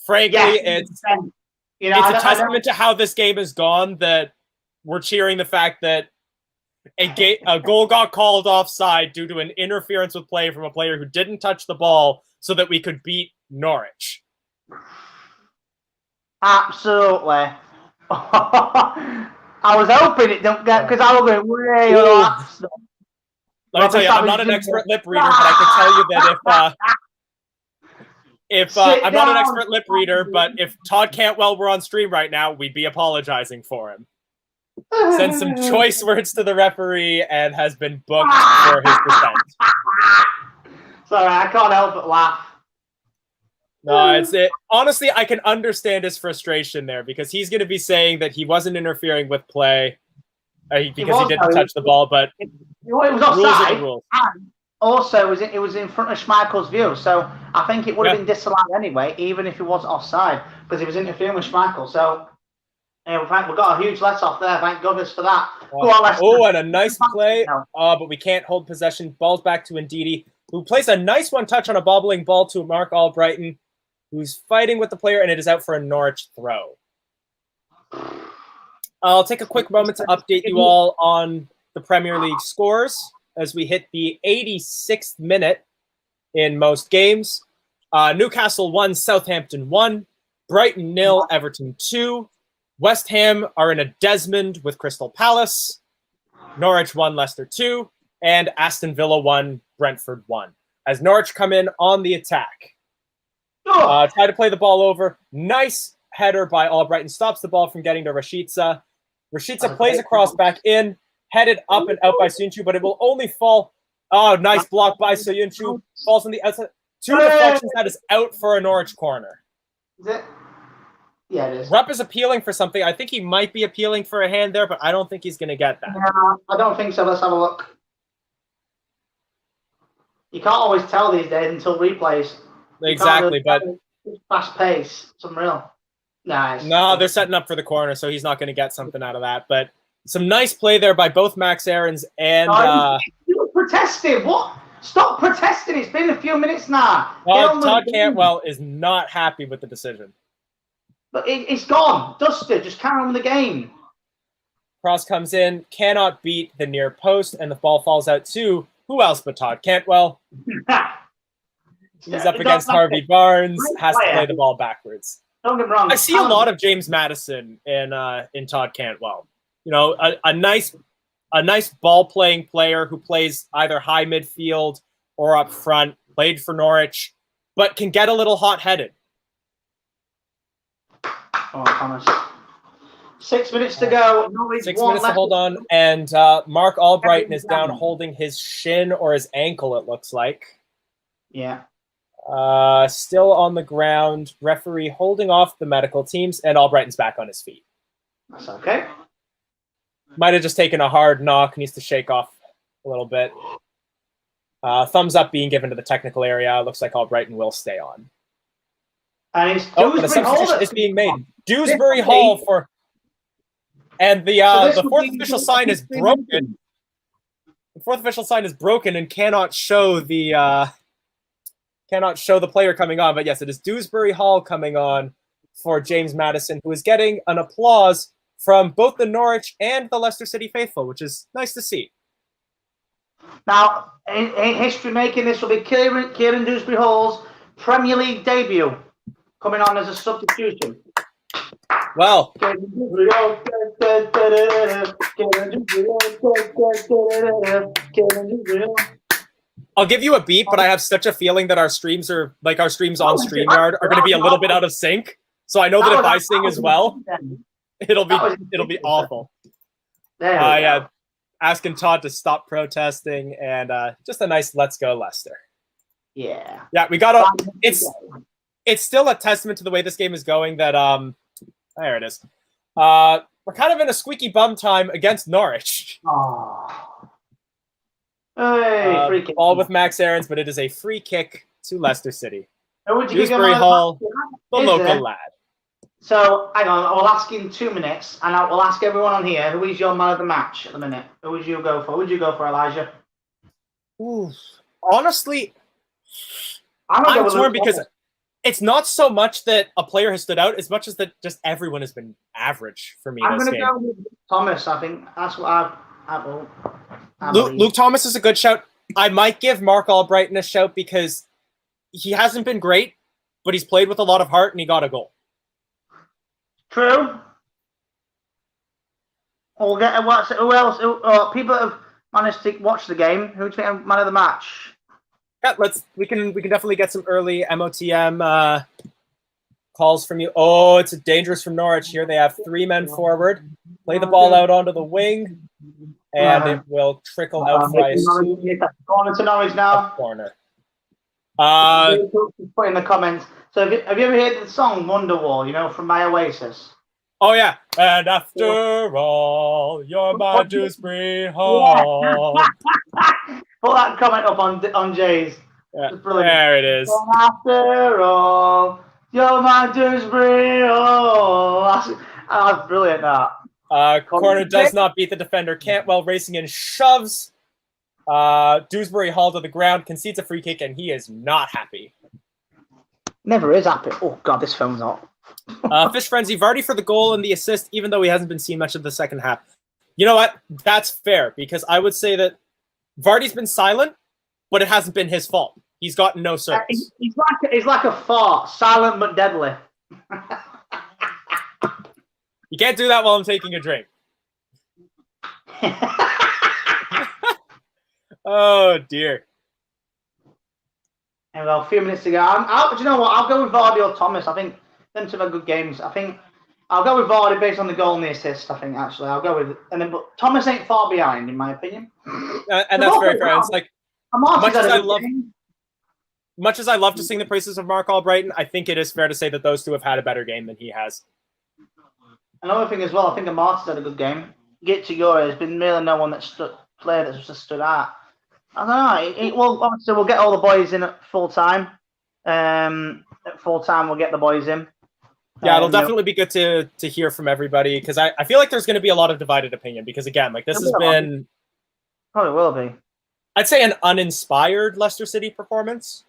Frankly, it's a testament to how this game has gone that we're cheering the fact that a goal got called offside due to an interference with play from a player who didn't touch the ball so that we could beat Norwich. Absolutely. I was hoping it don't get because I was going way off. Let me tell you, I'm not an expert lip reader, but I can tell you that if I'm not an expert lip reader, but if Todd Cantwell were on stream right now, we'd be apologizing for him. Sent some choice words to the referee and has been booked for his dissent. Sorry, I can't help but laugh. No, it's it. Honestly, I can understand his frustration there because he's going to be saying that he wasn't interfering with play because he didn't touch the ball, but it was offside. And also, it was in front of Schmeichel's view, so I think it would have been disallowed anyway, even if it was offside, because he was interfering with Schmeichel. So Yeah, we've got a huge let-off there. Thank goodness for that. Go Oh, on, Leicester. oh, and a nice play. But we can't hold possession. Ball's back to Ndidi, who plays a nice one-touch on a bobbling ball to Mark Albrighton, who's fighting with the player, and it is out for a Norwich throw. I'll take a quick moment to update you all on the Premier League scores as we hit the 86th minute in most games. Newcastle 1, Southampton 1, Brighton 0, Everton 2. West Ham are in a Desmond with Crystal Palace. Norwich 1, Leicester 2. And Aston Villa 1, Brentford 1. As Norwich come in on the attack. Try to play the ball over. Nice header by Albrighton. Stops the ball from getting to Rashica. Rashica plays across back in. Headed up and out by Soyuncu, but it will only fall. Oh, nice block by Soyuncu. Falls on the outside. 2 deflections. That is out for a Norwich corner. Is it? Yeah, it is. Rupp is appealing for something. I think he might be appealing for a hand there, but I don't think he's going to get that. No, I don't think so. Let's have a look. You can't always tell these days until replays. Exactly, but fast pace. Some real. Nice. No, they're setting up for the corner, so he's not going to get something out of that. But some nice play there by both Max Aarons and... You were protesting. What? Stop protesting. It's been a few minutes now. Todd Cantwell is not happy with the decision. But it's gone. Dusted. Just carry on with the game. Cross comes in, cannot beat the near post, and the ball falls out to who else but Todd Cantwell. He's up against Harvey Barnes, has to play the ball backwards. Don't get me wrong. I see a lot of James Maddison in Todd Cantwell. You know, a nice ball-playing player who plays either high midfield or up front, played for Norwich, but can get a little hot-headed. Oh, Thomas. 6 minutes to go. Norwich 6 minutes to hold on, and Mark Albrighton is down holding his shin or his ankle, it looks like. Yeah. Still on the ground. Referee holding off the medical teams, and Albrighton's back on his feet. That's okay. Might have just taken a hard knock. Needs to shake off a little bit. Thumbs up being given to the technical area. Looks like Albrighton will stay on. And it's but a substitution is being made. Dewsbury Hall for... And the fourth official sign is broken. The fourth official sign is broken and cannot show the player coming on. But yes, it is Dewsbury Hall coming on for James Maddison, who is getting an applause from both the Norwich and the Leicester City faithful, which is nice to see. Now, in history making, this will be Kieran Dewsbury Hall's Premier League debut, coming on as a substitution. Well, I'll give you a beat, but I have such a feeling that our streams on StreamYard are going to be a little bit out of sync. So I know that if I sing as well, it'll be awful. Yeah, asking Todd to stop protesting and just a nice "Let's go Leicester." Yeah, we got to. It's still a testament to the way this game is going that there it is. We're kind of in a squeaky bum time against Norwich. Hey, free kick. Ball with Max Aarons, but it is a free kick to Leicester City. Dewsbury Hall, the local lad. So, hang on, I'll ask you in 2 minutes, and I will ask everyone on here, who is your man of the match at the minute? Who would you go for? Who would you go for, Elijah? Ooh, honestly, I'm torn because it's not so much that a player has stood out as much as that just everyone has been average for me. I'm going to go with Thomas. I think that's what I will. Luke Thomas is a good shout. I might give Mark Albrighton a shout because he hasn't been great, but he's played with a lot of heart and he got a goal. True. We'll get who else? People that have managed to watch the game. Who's man of the match? Yeah, we can definitely get some early MOTM calls from you. Oh, it's dangerous from Norwich here. They have 3 men forward. Play the ball out onto the wing, and it will trickle out for Going into Norwich now. Corner. Put in the comments. So have you ever heard the song Wonderwall? You know, from my Oasis. Oh yeah. And after all, you're my Dewsbury Hall. Put that comment up on Jay's. Yeah, there it is. After all, you're my Dewsbury Hall. That's brilliant, that. Corner does not beat the defender. Cantwell racing in, shoves Dewsbury Hall to the ground, concedes a free kick, and he is not happy. Never is happy. Oh, God, this phone's hot. Fish Frenzy, Vardy for the goal and the assist, even though he hasn't been seen much of the second half. You know what? That's fair, because I would say that Vardy's been silent, but it hasn't been his fault. He's gotten no service. He's like a fart, silent but deadly. You can't do that while I'm taking a drink. Oh, dear. And well, a few minutes to go. Do you know what? I'll go with Vardy or Thomas. I think them two are good games. I think I'll go with Vardy based on the goal and the assist. I think actually I'll go with but Thomas ain't far behind in my opinion. And that's very fair. It's like much as I love to sing the praises of Mark Albrighton, I think it is fair to say that those two have had a better game than he has. Another thing as well, I think Amartey's had a good game. Get to Euro, there's been really no one that's just stood out. I don't know. Well, obviously we'll get all the boys in at full time. At full time, we'll get the boys in. Yeah, it'll definitely be good to hear from everybody, because I feel like there's going to be a lot of divided opinion, because again, like this has been probably will be. I'd say an uninspired Leicester City performance.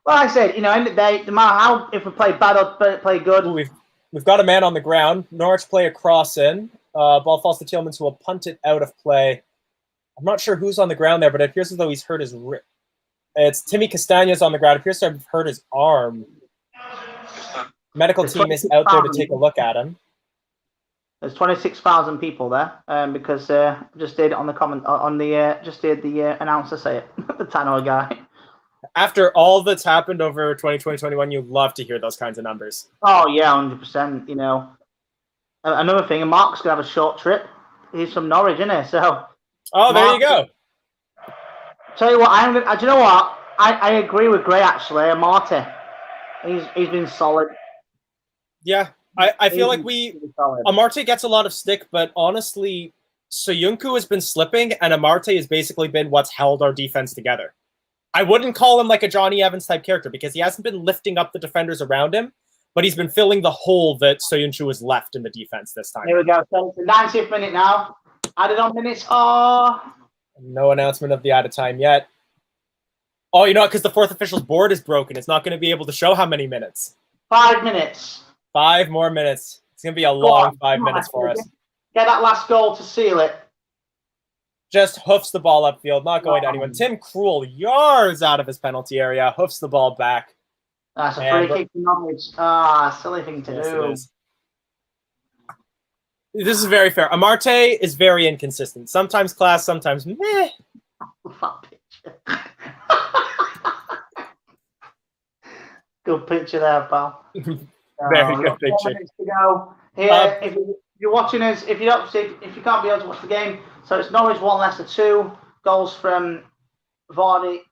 Well, like I said, end of the day, no matter how, if we play bad or play good. Ooh, we've got a man on the ground. Norwich play a cross in. Ball falls to Tielemans, who will punt it out of play. I'm not sure who's on the ground there, but it appears as though he's hurt his rib. It's Timmy Castaña's on the ground. It appears to have hurt his arm. Medical team is out there to take a look at him. There's 26,000 people there, because just did on the comment on the just did the announcer say it, the Tannoy guy. After all that's happened over 2020-21, you love to hear those kinds of numbers. Oh yeah, 100%. Another thing, and Mark's gonna have a short trip. He's from Norwich, isn't he? So. Oh, there you go. Tell you what, do you know what? I agree with Gray actually. Amartey, he's been solid. Yeah, I feel like Amartey gets a lot of stick, but honestly, Soyuncu has been slipping, and Amartey has basically been what's held our defense together. I wouldn't call him like a Johnny Evans type character, because he hasn't been lifting up the defenders around him, but he's been filling the hole that Soyuncu has left in the defense this time. Here we go. So it's the 90th minute now. Added on minutes. Oh. No announcement of the added time yet. Oh, you know what? Because the fourth official's board is broken. It's not going to be able to show how many minutes. 5 minutes. 5 more minutes. It's going to be a long 5 minutes for us. Get that last goal to seal it. Just hoofs the ball upfield, not going to anyone. Tim Krul, yards out of his penalty area, hoofs the ball back. That's a free kick to Norwich. Silly thing to do. This is very fair. Amartey is very inconsistent. Sometimes class, sometimes meh. Good picture there, pal. Very good picture. To go. Here, if you're watching us, if you can't be able to watch the game, so it's Norwich 1, Leicester 2. Goals from Vardy.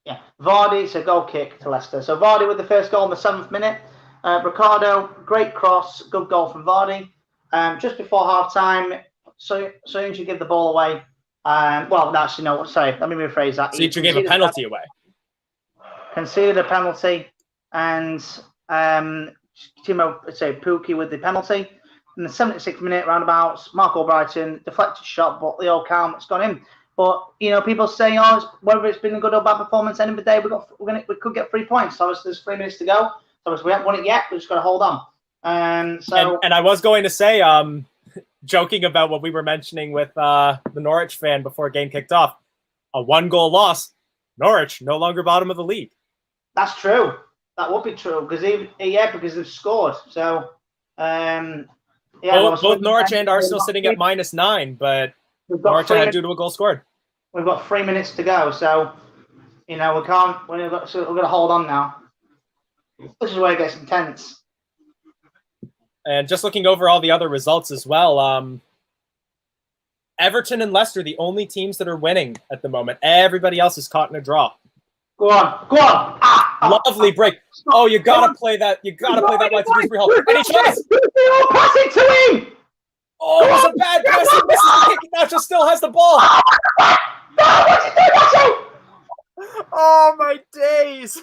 Yeah, Vardy. It's a goal kick to Leicester. So Vardy with the first goal in the 7th minute. Ricardo, great cross, good goal from Vardy. Just before half time, so you should give the ball away. Well, actually, no, sorry, let me rephrase that. So you gave a penalty away. Conceded a penalty, and Pookie with the penalty. In the 76th minute, roundabouts, Mark Albrighton, deflected shot, but Leo Calm, it's gone in. But, people say, whether it's been a good or bad performance, end of the day, we could get 3 points. So obviously there's 3 minutes to go. So obviously we haven't won it yet, we've just got to hold on. And I was going to say, joking about what we were mentioning with the Norwich fan before game kicked off, a 1-goal loss, Norwich no longer bottom of the league. That's true. That would be true because they've scored. So both Norwich and Arsenal sitting at -9, but Norwich had due to a goal scored. We've got 3 minutes to go, so we can't. We're going to hold on now. This is where it gets intense. And just looking over all the other results as well, Everton and Leicester, the only teams that are winning at the moment. Everybody else is caught in a draw. Go on. Lovely break. Oh, you gotta play that. You gotta play that wide to Dewsbury Hall. Any chance? Pass it to him. Oh, it was a bad pass. He misses the kick. Nacho still has the ball. Oh my days.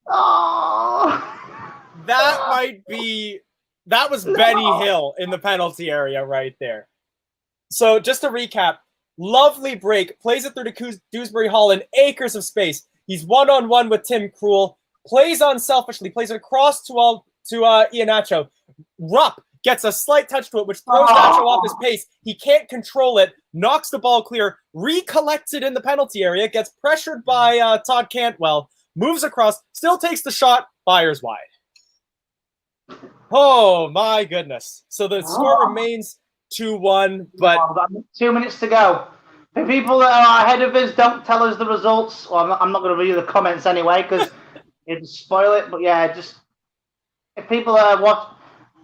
Oh. That might be That was Benny Hill in the penalty area right there. So just to recap, lovely break, plays it through to Dewsbury Hall in acres of space. He's one-on-one with Tim Krul, plays unselfishly, plays it across to Iheanacho. Rupp gets a slight touch to it, which throws Nacho off his pace. He can't control it, knocks the ball clear, recollects it in the penalty area, gets pressured by Todd Cantwell, moves across, still takes the shot, fires wide. Oh, my goodness. So the score remains 2-1, but... We've got 2 minutes to go. The people that are ahead of us, don't tell us the results. Well, I'm not going to read you the comments anyway, because it'd spoil it. But yeah, just... If people that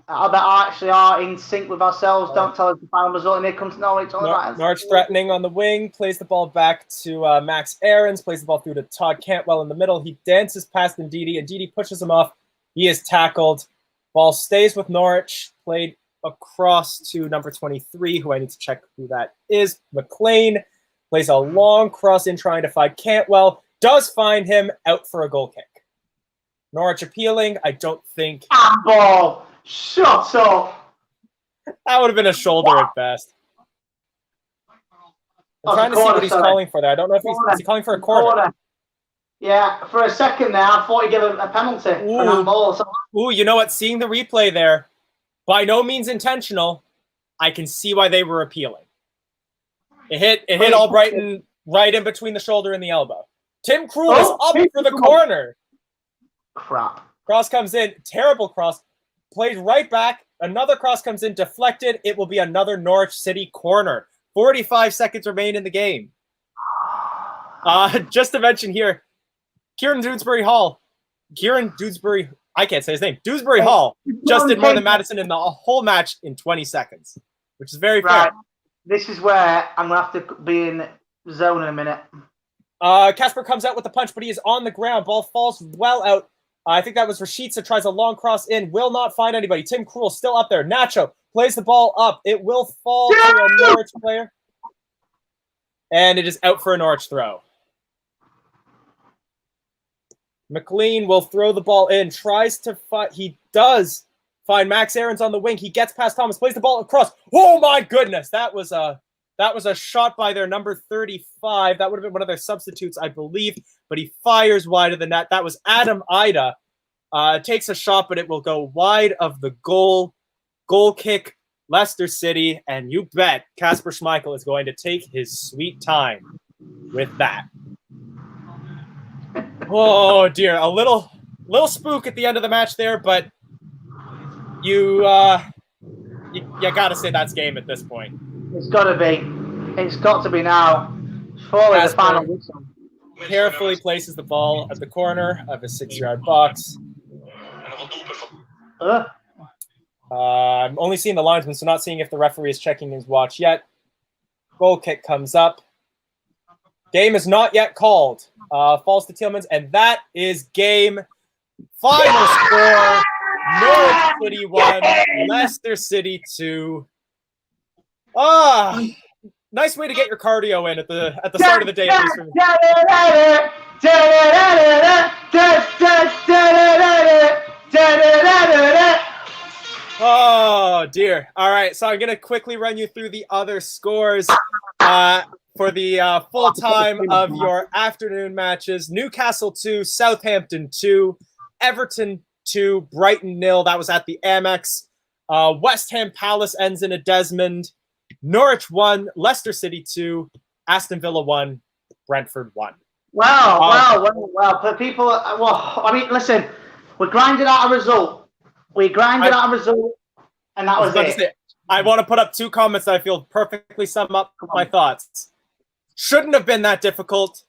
actually are in sync with ourselves, don't tell us the final result. And here comes Norwich. Norwich threatening on the wing, plays the ball back to Max Aarons, plays the ball through to Todd Cantwell in the middle. He dances past Ndidi, and Ndidi pushes him off. He is tackled. Ball stays with Norwich, played across to number 23, who I need to check who that is. McLean plays a long cross in trying to find Cantwell. Does find him, out for a goal kick. Norwich appealing. I don't think... Handball! Shut up! That would have been a shoulder at best. I'm trying to see what he's calling for there. I don't know if he's calling for a corner. Yeah, for a second there, I thought he gave a penalty for an handball. Ooh, you know what? Seeing the replay there, by no means intentional, I can see why they were appealing. It hit Albrighton right in between the shoulder and the elbow. Tim Krul is up for the corner. Crap. Cross comes in. Terrible cross. Played right back. Another cross comes in. Deflected. It will be another Norwich City corner. 45 seconds remain in the game. Just to mention here, Kieran Dewsbury Hall. I can't say his name. Dewsbury Hall just did more than Madison in the whole match in 20 seconds, which is very fair. This is where I'm going to have to be in zone in a minute. Casper comes out with the punch, but he is on the ground. Ball falls well out. I think that was Rashica, tries a long cross in. Will not find anybody. Tim Krul still up there. Nacho plays the ball up. It will fall to a Norwich player. And it is out for a Norwich throw. McLean will throw the ball in, tries to fight. He does find Max Aarons on the wing. He gets past Thomas, plays the ball across. Oh my goodness, that was a shot by their number 35. That would have been one of their substitutes, I believe. But he fires wide of the net. That was Adam Ida. Takes a shot, but it will go wide of the goal. Goal kick, Leicester City, and you bet Kasper Schmeichel is going to take his sweet time with that. Oh dear, a little spook at the end of the match there, but you gotta say that's game at this point. It's gotta be. It's got to be now. Surely the final whistle. Carefully places the ball at the corner of his 6-yard box. I'm only seeing the linesman, so not seeing if the referee is checking his watch yet. Goal kick comes up. Game is not yet called. Falls to Tillmans, and that is game. Final score, Norwich City 1, Leicester City 2. Nice way to get your cardio in at the start of the day. At least oh, dear. All right, so I'm going to quickly run you through the other scores for the full time of your afternoon matches. Newcastle 2, Southampton 2, Everton 2, Brighton 0. That was at the Amex. West Ham Palace ends in a Desmond. Norwich 1, Leicester City 2, Aston Villa 1, Brentford 1. Well. But people, I mean, listen, we grinded out a result. And that was it. I want to put up 2 comments that I feel perfectly sum up my thoughts. Shouldn't have been that difficult,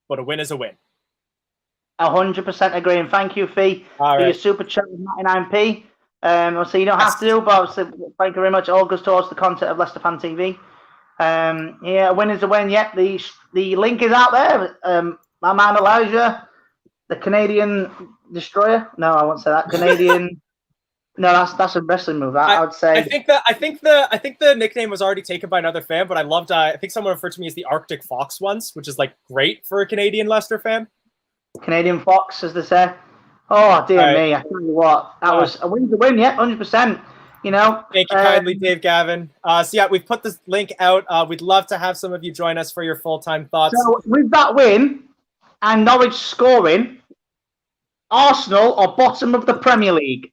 but a win is a win. 100% agree, and thank you, Fee, for your super chat with 99p. Obviously, you don't have to do, but obviously, thank you very much. All goes towards the content of LeicesterFanTV. A win is a win. Yep, the link is out there. My man Elijah, the Canadian Destroyer. No, I won't say that. Canadian. No, that's a wrestling move. I would say. I think the nickname was already taken by another fan, but I loved. I think someone referred to me as the Arctic Fox once, which is like great for a Canadian Leicester fan. Canadian Fox, as they say. Oh dear All right. me! I tell you what, that was a win's a win. Yeah, 100%. You know. Thank you kindly, Dave Gavin. So yeah, we've put this link out. We'd love to have some of you join us for your full-time thoughts. So with that win and Norwich scoring, Arsenal are bottom of the Premier League.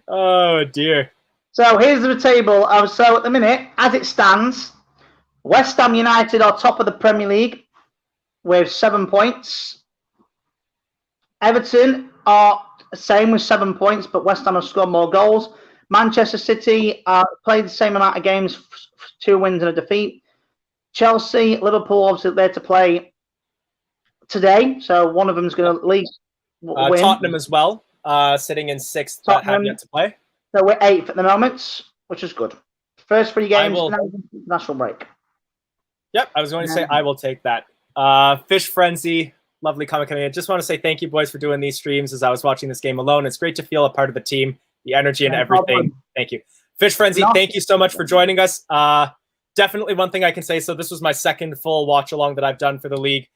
Oh dear. So here's the table. So at the minute, as it stands, West Ham United are top of the Premier League with 7 points. Everton are the same with 7 points, but West Ham have scored more goals. Manchester City played the same amount of games, 2 wins and a defeat. Chelsea, Liverpool, obviously there to play today, so one of them is going to at least win. Tottenham as well, sitting in 6th, but have yet to play. So we're 8th at the moment, which is good. First 3 games, national break. Yep, I was going to say I will take that. Fish Frenzy, lovely comment coming in. Just want to say thank you, boys, for doing these streams as I was watching this game alone. It's great to feel a part of the team, the energy and everything. Thank you. Fish Frenzy, thank you so much for joining us. Definitely one thing I can say, so this was my second full watch along that I've done for the league.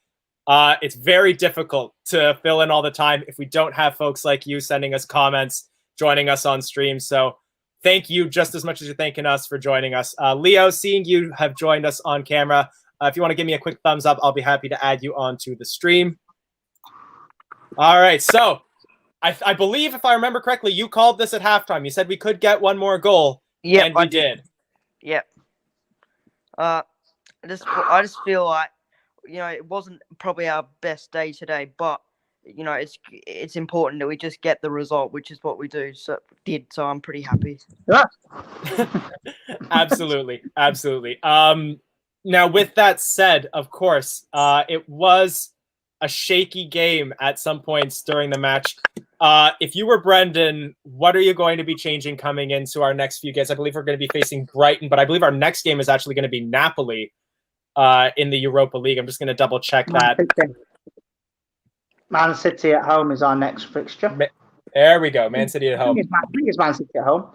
It's very difficult to fill in all the time if we don't have folks like you sending us comments, joining us on stream. So thank you just as much as you're thanking us for joining us. Leo, seeing you have joined us on camera. If you want to give me a quick thumbs up, I'll be happy to add you onto the stream. All right, so I believe, if I remember correctly, you called this at halftime. You said we could get one more goal, and we did. Yep. I just feel like, it wasn't probably our best day today, but it's important that we just get the result, which is what we so I'm pretty happy. Yeah. Absolutely. Now, with that said, of course, it was a shaky game at some points during the match. If you were Brendan, what are you going to be changing coming into our next few games? I believe we're going to be facing Brighton, but I believe our next game is actually going to be Napoli in the Europa League. I'm just going to double check that. Man City at home is our next fixture. There we go. Man City at home. I think it's Man City at home.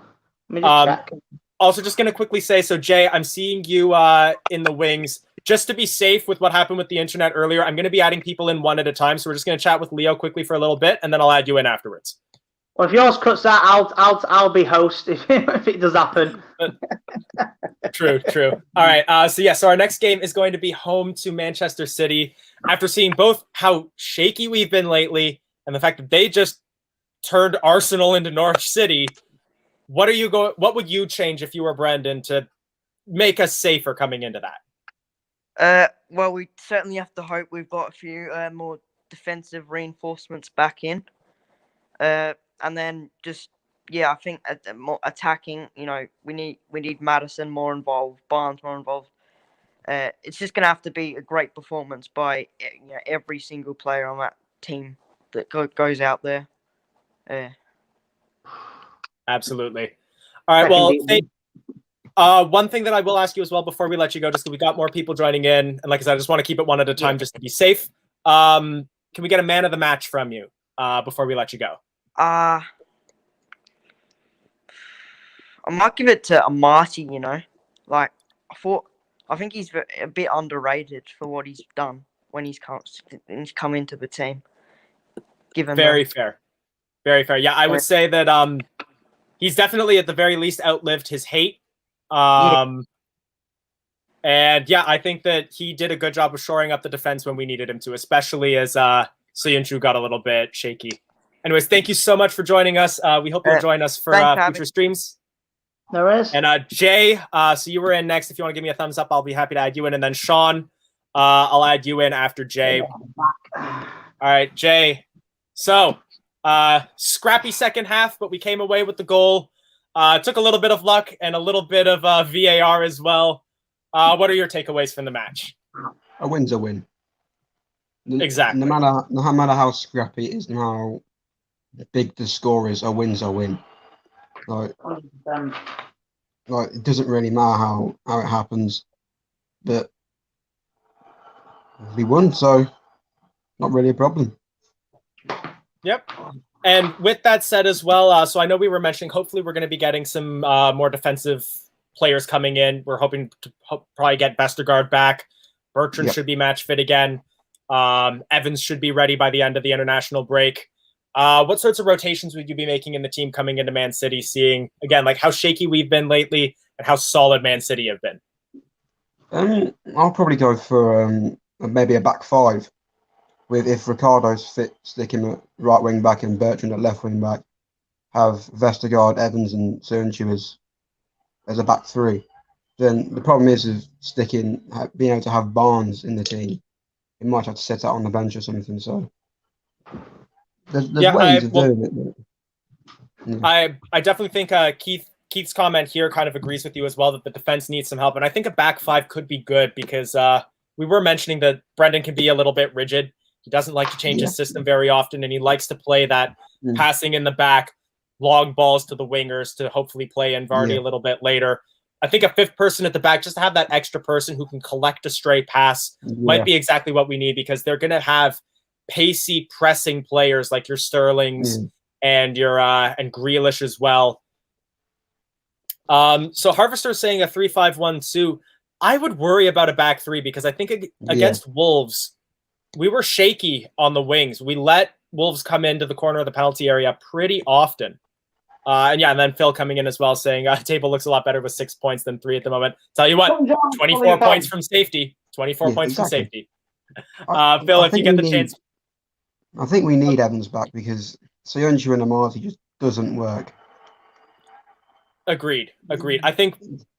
Let me just check. Also, just going to quickly say, so Jay, I'm seeing you in the wings. Just to be safe with what happened with the internet earlier, I'm going to be adding people in one at a time. So we're just going to chat with Leo quickly for a little bit, and then I'll add you in afterwards. Well, if yours cuts out, I'll be host if it does happen. True. All right. So our next game is going to be home to Manchester City. After seeing both how shaky we've been lately and the fact that they just turned Arsenal into Norwich City, what would you change if you were Brendan to make us safer coming into that? Well, we certainly have to hope we've got a few more defensive reinforcements back in. And then I think more attacking, we need Maddison more involved, Barnes more involved. It's just going to have to be a great performance by every single player on that team that goes out there. Absolutely. All right. Well, one thing that I will ask you as well before we let you go, just because we got more people joining in, and like I said, I just want to keep it one at a time just to be safe. Can we get a man of the match from you before we let you go? I might give it to Marty. I think he's a bit underrated for what he's done when he's come into the team. Very fair. Yeah, I would say that he's definitely at the very least outlived his hate. And I think that he did a good job of shoring up the defense when we needed him to, especially as Soyuncu got a little bit shaky. Anyways, thank you so much for joining us. We hope you'll join us for future streams. There is. And Jay, so you were in next. If you want to give me a thumbs up, I'll be happy to add you in. And then Sean, I'll add you in after Jay. All right, Jay. So, scrappy second half, but we came away with the goal. Took a little bit of luck and a little bit of VAR as well. What are your takeaways from the match? A win's a win. Exactly. No matter how scrappy it is and how big the score is, a win's a win. Like it doesn't really matter how it happens, but we won, so not really a problem. Yep. And with that said as well, so I know we were mentioning, hopefully we're going to be getting some more defensive players coming in. We're hoping to probably get Vestergaard back. Bertrand should be match fit again. Evans should be ready by the end of the international break. What sorts of rotations would you be making in the team coming into Man City, seeing, again, like how shaky we've been lately and how solid Man City have been? I'll probably go for maybe a back five, with if Ricardo's fit, stick him at right wing back and Bertrand at left wing back, have Vestergaard, Evans, and Söyüncü as a back three. Then the problem is being able to have Barnes in the team. He might have to sit out on the bench or something. So there's ways of doing it. But, yeah. I definitely think Keith's comment here kind of agrees with you as well, that the defense needs some help. And I think a back five could be good because we were mentioning that Brendan can be a little bit rigid. He doesn't like to change his system very often, and he likes to play that passing in the back, long balls to the wingers to hopefully play in Vardy a little bit later. I think a fifth person at the back, just to have that extra person who can collect a stray pass, might be exactly what we need, because they're going to have pacey pressing players like your Sterlings and your and Grealish as well. So Harvester's saying a 3-5-1-2. I would worry about a back three, because I think against Wolves, we were shaky on the wings. We let Wolves come into the corner of the penalty area pretty often. And then Phil coming in as well, saying table looks a lot better with 6 points than 3 at the moment. Tell you what, 24 points from safety. 24 points from safety. Phil, if you get the chance. I think we need Evans back, because Söyüncü and Amati just doesn't work. Agreed. I think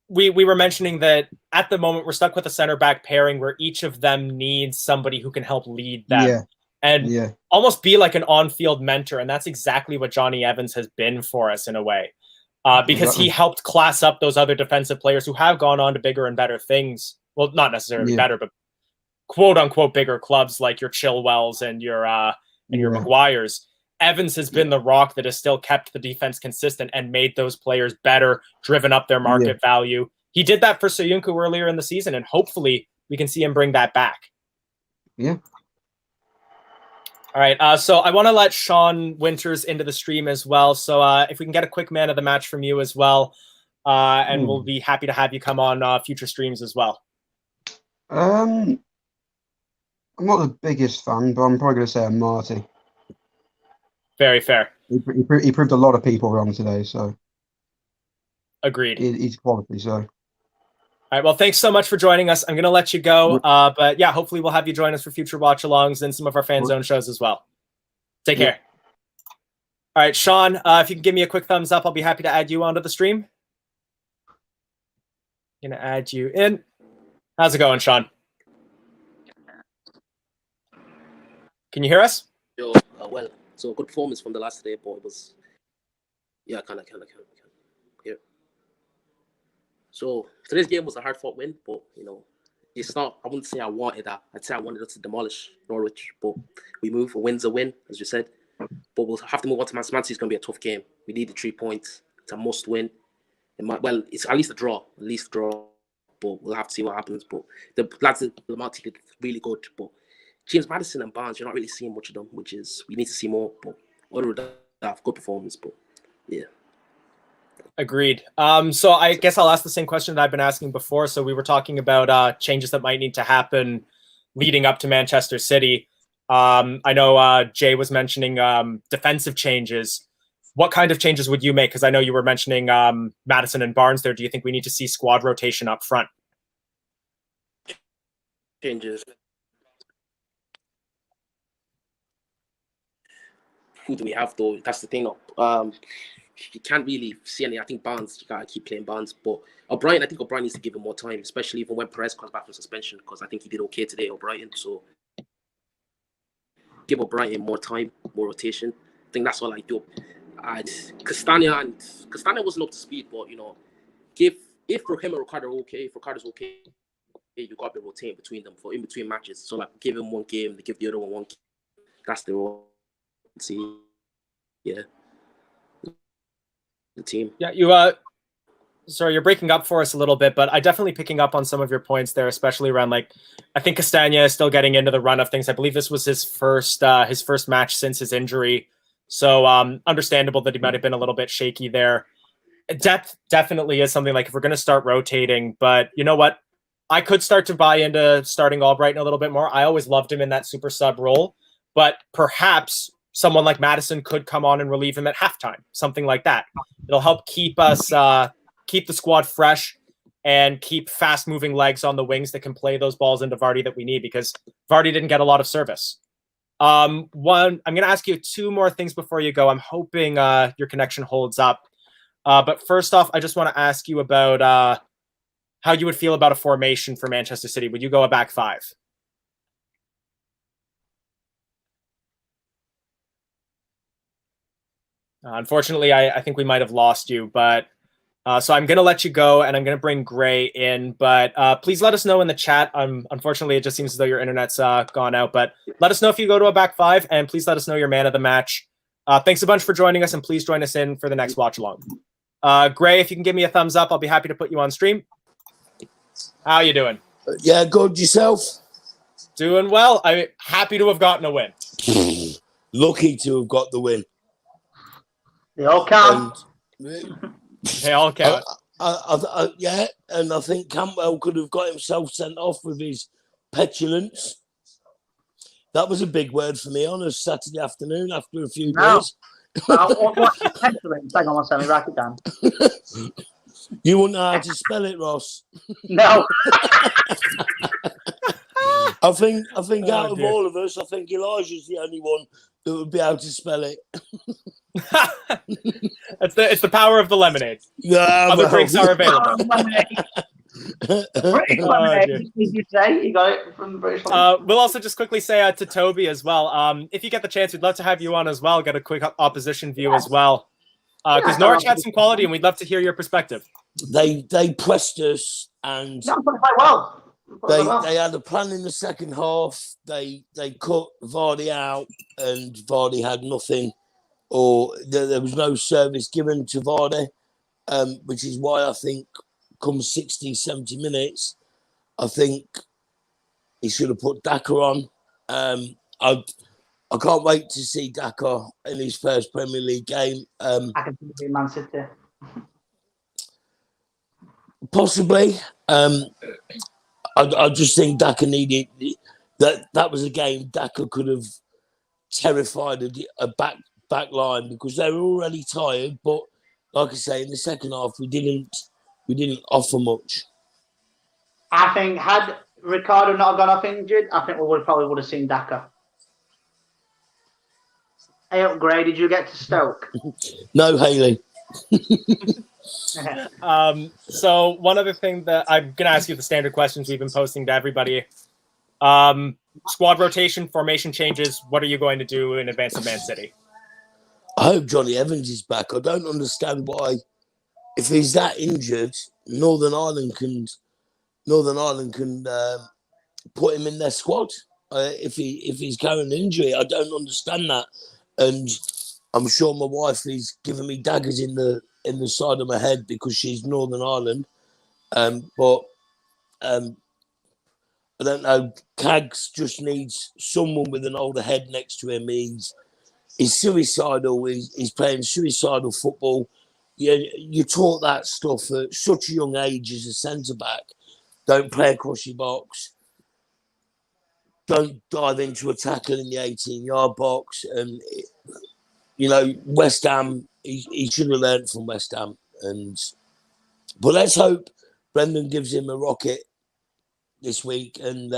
we were mentioning that at the moment we're stuck with a center back pairing where each of them needs somebody who can help lead them and almost be like an on-field mentor. And that's exactly what Johnny Evans has been for us in a way, because he helped class up those other defensive players who have gone on to bigger and better things. Well, not necessarily better, but quote unquote bigger clubs like your Chilwells and your Maguires. Evans has been the rock that has still kept the defense consistent and made those players better, driven up their market value. He did that for Söyüncü earlier in the season, and hopefully we can see him bring that back. Yeah. All right. So I want to let Sean Winters into the stream as well. So if we can get a quick man of the match from you as well, and we'll be happy to have you come on future streams as well. I'm not the biggest fan, but I'm probably going to say Marty. Very fair. He proved a lot of people wrong today, so. Agreed. He's quality, so. All right, well, thanks so much for joining us. I'm going to let you go, but yeah, hopefully we'll have you join us for future watch-alongs and some of our fan zone shows as well. Take care. All right, Sean, if you can give me a quick thumbs up, I'll be happy to add you onto the stream. I'm going to add you in. How's it going, Sean? Can you hear us? Yo, well, so good performance from the last day, but it was, kind of. Yeah. So today's game was a hard-fought win, but it's not. I wouldn't say I wanted that. I'd say I wanted us to demolish Norwich, but we move. A win's a win, as you said. But we'll have to move on to Man City. It's going to be a tough game. We need the 3 points. It's a must-win. It's at least a draw. But we'll have to see what happens. But the lads at Lamarty did really good, but James Maddison and Barnes, you're not really seeing much of them, which is, we need to see more. But other than that, good performance. But yeah. Agreed. So I guess I'll ask the same question that I've been asking before. So we were talking about changes that might need to happen leading up to Manchester City. I know Jay was mentioning defensive changes. What kind of changes would you make? Because I know you were mentioning Maddison and Barnes there. Do you think we need to see squad rotation up front? Changes. Who do we have though? That's the thing. You can't really see any. I think Barnes, you gotta keep playing Barnes. But O'Brien, I think O'Brien needs to give him more time, especially even when Perez comes back from suspension, because I think he did okay today, O'Brien. So give O'Brien more time, more rotation. I think that's all I do. Castagna wasn't up to speed, but if for him and Ricardo okay, if Ricardo's okay, you got to be rotating between them for in between matches. So like give him one game, they give the other one game. That's the role. See, the team. Yeah, sorry, you're breaking up for us a little bit, but I definitely picking up on some of your points there, especially around I think Castagna is still getting into the run of things. I believe this was his first match since his injury, so understandable that he might have been a little bit shaky there. Depth definitely is something if we're going to start rotating, but you know what? I could start to buy into starting Albrighton a little bit more. I always loved him in that super sub role, but perhaps someone like Madison could come on and relieve him at halftime, something like that. It'll help keep us keep the squad fresh and keep fast-moving legs on the wings that can play those balls into Vardy that we need, because Vardy didn't get a lot of service. I'm going to ask you 2 more things before you go. I'm hoping your connection holds up. But first off, I just want to ask you about how you would feel about a formation for Manchester City. Would you go a back 5? Unfortunately, I think we might have lost you, but so I'm going to let you go, and I'm going to bring Gray in, but please let us know in the chat. Unfortunately, it just seems as though your internet's gone out, but let us know if you go to a back 5, and please let us know your man of the match. Thanks a bunch for joining us, and please join us in for the next watch along. Gray, if you can give me a thumbs up, I'll be happy to put you on stream. How you doing? Yeah, good. Yourself? Doing well. I'm happy to have gotten a win. Lucky to have got the win. They all count. They all count. Yeah, and I think Campbell could have got himself sent off with his petulance. That was a big word for me on a Saturday afternoon after a few days. What's petulance? Hang on one second, write it down. You wouldn't know how to spell it, Ross. No. I think out of all of us, I think Elijah's the only one that would be able to spell it. It's the power of the lemonade. Yeah, other drinks are available. British lemonade, did you say? You got it from the British lemonade? We'll also just quickly say to Toby as well, if you get the chance, we'd love to have you on as well, get a quick opposition view as well. Because Norwich had some quality, and we'd love to hear your perspective. They pressed us, and quite well. They had a plan in the second half. They cut Vardy out, and Vardy had nothing, or there was no service given to Vardy, which is why I think come 60, 70 minutes, I think he should have put Daka on. I can't wait to see Daka in his first Premier League game. I can see him in Man City. Possibly. I just think Daka needed that was a game Daka could have terrified a back line, because they were already tired. But like I say, in the second half, we didn't offer much. I think had Ricardo not gone off injured, I think we probably would have seen Daka. Hey, Gray, did you get to Stoke? No, Haley. So one other thing that I'm going to ask you the standard questions we've been posting to everybody. Squad rotation, formation changes. What are you going to do in advance of Man City? I hope Johnny Evans is back. I don't understand why, if he's that injured, Northern Ireland can put him in their squad. If he's carrying an injury, I don't understand that. And I'm sure my wife is giving me daggers in the side of my head because she's Northern Ireland. But I don't know. Cags just needs someone with an older head next to him. He's suicidal. He's playing suicidal football. You're taught that stuff at such a young age as a centre back. Don't play across your box. Don't dive into a tackle in the 18-yard box. And, West Ham, he should have learned from West Ham. But let's hope Brendan gives him a rocket this week and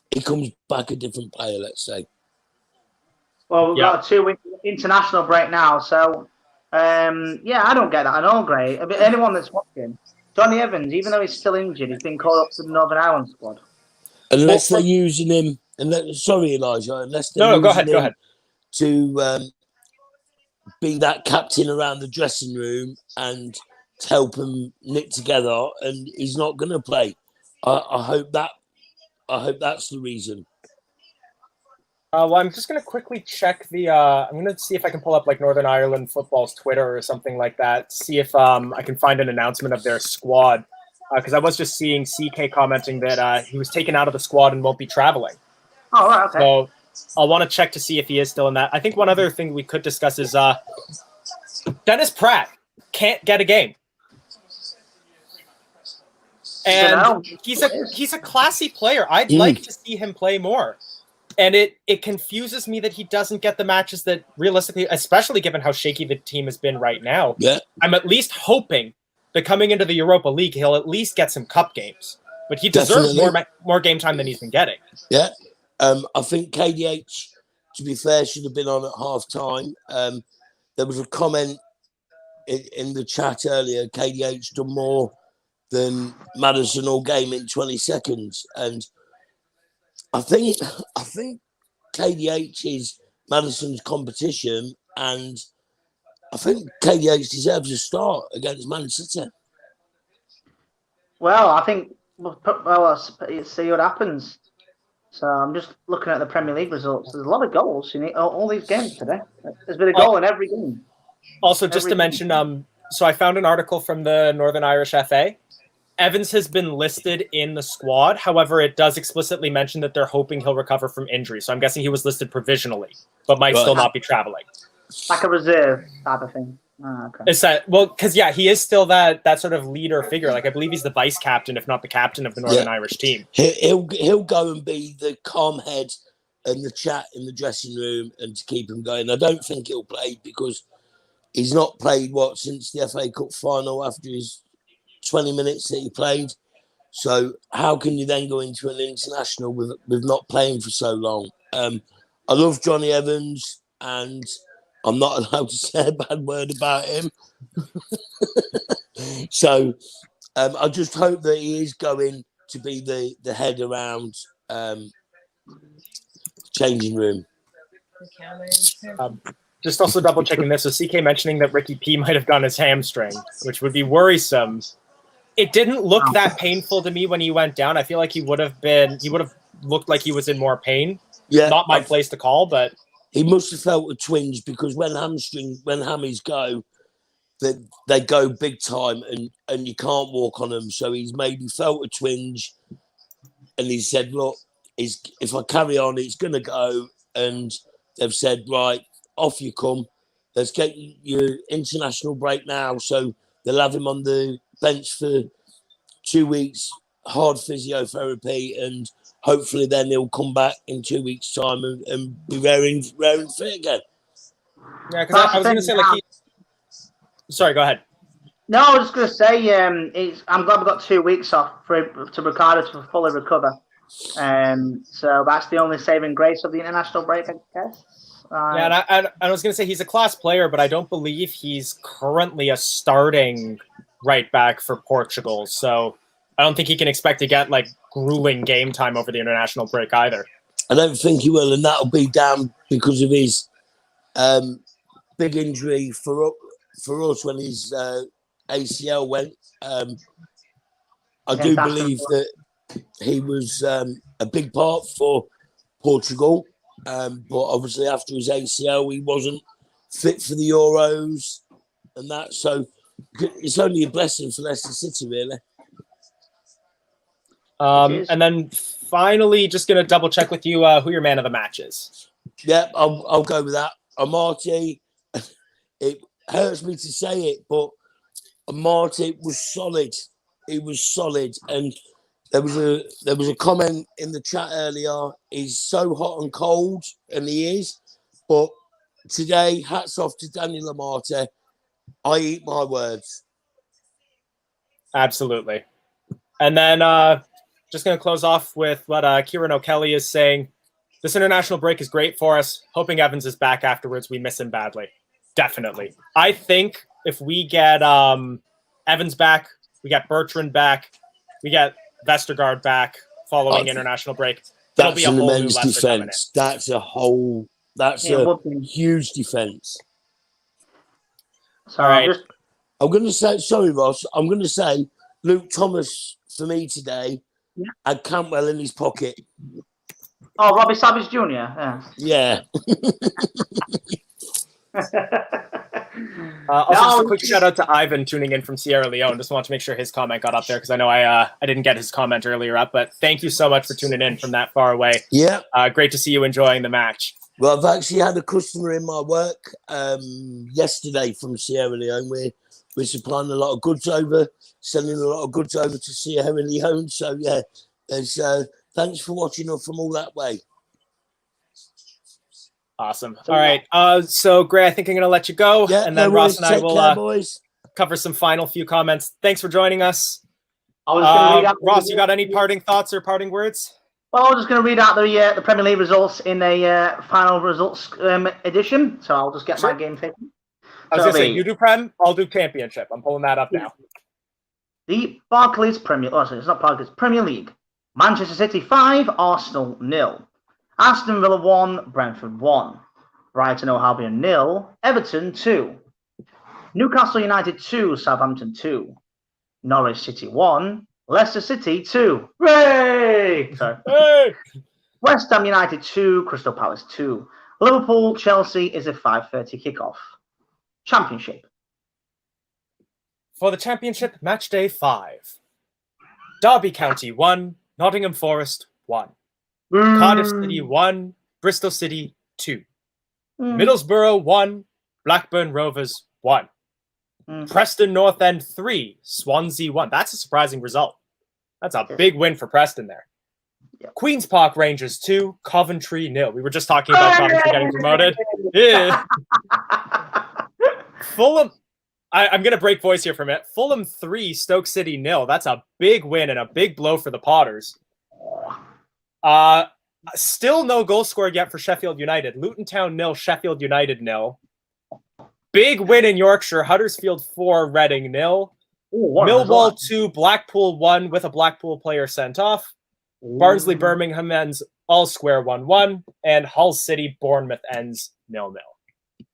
he comes back a different player, let's say. Well, we've got a 2-week international break now. So, I don't get that at all, Gray. I mean, anyone that's watching, Johnny Evans, even though he's still injured, he's been called up to the Northern Ireland squad. Unless they're using him, sorry, Elijah, unless they're go using ahead. To be that captain around the dressing room and help him knit together, and he's not going to play. I hope that's the reason. Well, I'm just going to quickly check I'm going to see if I can pull up like Northern Ireland football's Twitter or something like that. See if I can find an announcement of their squad. Because I was just seeing CK commenting that he was taken out of the squad and won't be traveling. Oh, right, okay. So I'll want to check to see if he is still in that. I think one other thing we could discuss is Dennis Pratt can't get a game. And Dunno. he's a classy player. I'd like to see him play more. And it confuses me that he doesn't get the matches that realistically, especially given how shaky the team has been right now. Yeah. I'm at least hoping that coming into the Europa League, he'll at least get some cup games. But he deserves more game time than he's been getting. Yeah. I think KDH, to be fair, should have been on at half time. There was a comment in the chat earlier, KDH done more than Maddison all game in 20 seconds. And I think KDH is Maddison's competition, and I think KDH deserves a start against Man City. Well, I think let's see what happens. So I'm just looking at the Premier League results. There's a lot of goals in all these games today. There's been a goal in every game. Also, just to mention, so I found an article from the Northern Irish FA. Evans has been listed in the squad. However, it does explicitly mention that they're hoping he'll recover from injury. So I'm guessing he was listed provisionally, but might still not be traveling. Like a reserve type of thing. Oh, okay. Is that because he is still that sort of leader figure. Like I believe he's the vice captain, if not the captain of the Northern Irish team. He'll go and be the calm head and the chat in the dressing room and to keep him going. I don't think he'll play because he's not played since the FA Cup final after his 20 minutes that he played. So how can you then go into an international with not playing for so long? I love Johnny Evans, and I'm not allowed to say a bad word about him. So I just hope that he is going to be the head around changing room. Just also double checking this. So CK mentioning that Ricky P might have done his hamstring, which would be worrisome. It didn't look that painful to me when he went down. I feel like he would have looked like he was in more pain. Yeah, not my place to call, but he must have felt a twinge because when hammies go, they go big time and you can't walk on them. So he's maybe felt a twinge, and he said, "Look, if I carry on, it's going to go." And they've said, "Right, off you come. Let's get your international break now." So they'll have him on the bench for 2 weeks, hard physiotherapy, and hopefully then he'll come back in 2 weeks' time and be raring fit again. Yeah, because I was going to say, sorry, go ahead. No, I was just going to say, I'm glad we got 2 weeks off to Ricardo to fully recover. So that's the only saving grace of the international break, I guess. Yeah, and I was going to say he's a class player, but I don't believe he's currently a starting right back for Portugal. So I don't think he can expect to get grueling game time over the international break either. I don't think he will, and that'll be down because of his big injury for us when his ACL went. I do believe that he was a big part for Portugal. But obviously after his ACL, he wasn't fit for the Euros and that. So it's only a blessing for Leicester City, really. And then finally, just going to double check with you who your man of the match is. Yeah, I'll go with that. Amati, it hurts me to say it, but Amati was solid. He was solid. And there was a comment in the chat earlier. He's so hot and cold, and he is. But today, hats off to Daniel Amati. I eat my words. Absolutely. And then just going to close off with what Kieran O'Kelly is saying. This international break is great for us. Hoping Evans is back afterwards. We miss him badly. Definitely. I think if we get Evans back, we get Bertrand back, we get Vestergaard back following international break. That's an immense defence. That's a huge defence. All right. I'm going to say, sorry, Ross, I'm going to say Luke Thomas for me today had Cantwell in his pocket. Oh, Robbie Savage Jr.? Yeah. Also, just a quick shout out to Ivan tuning in from Sierra Leone. Just want to make sure his comment got up there because I know I didn't get his comment earlier up. But thank you so much for tuning in from that far away. Yeah. Great to see you enjoying the match. Well, I've actually had a customer in my work yesterday from Sierra Leone. we're supplying a lot of goods over, selling a lot of goods over to Sierra Leone. So yeah, there's thanks for watching us from all that way. Awesome. All right. So Gray, I think I'm gonna let you go, Yeah, and then no Ross worries. and I Take will care, boys. cover some final few comments. Thanks for joining us. I was going to read out Ross, you got any parting thoughts or parting words? Well, I was just going to read out the Premier League results in a final results edition. So I'll just get my game taken. I was going to say, you do Prem, I'll do Championship. I'm pulling that up now. The Barclays Premier... Oh, sorry, it's not Barclays. Premier League. Manchester City 5, Arsenal 0. Aston Villa 1, Brentford 1. Brighton & Hove 0, Everton 2. Newcastle United 2, Southampton 2. Norwich City 1, Leicester City 2. Hooray! Sorry. Hey! West Ham United 2, Crystal Palace 2. Liverpool Chelsea is a 5:30 kickoff. Championship. For the Championship, match day 5. Derby County 1, Nottingham Forest 1. Cardiff City 1, Bristol City 2. Middlesbrough 1, Blackburn Rovers 1. Preston North End 3, Swansea 1. That's a surprising result. That's a big win for Preston there. Queen's Park Rangers 2, Coventry 0. We were just talking about Coventry getting promoted. Yeah. Fulham, I'm going to break voice here for a minute. Fulham 3, Stoke City 0. That's a big win and a big blow for the Potters. Still no goal scored yet for Sheffield United. Luton Town 0, Sheffield United 0. Big win in Yorkshire. Huddersfield 4, Reading 0. Millwall 2, Blackpool 1 with a Blackpool player sent off. Barnsley Birmingham ends all square 1-1. And Hull City Bournemouth ends 0-0.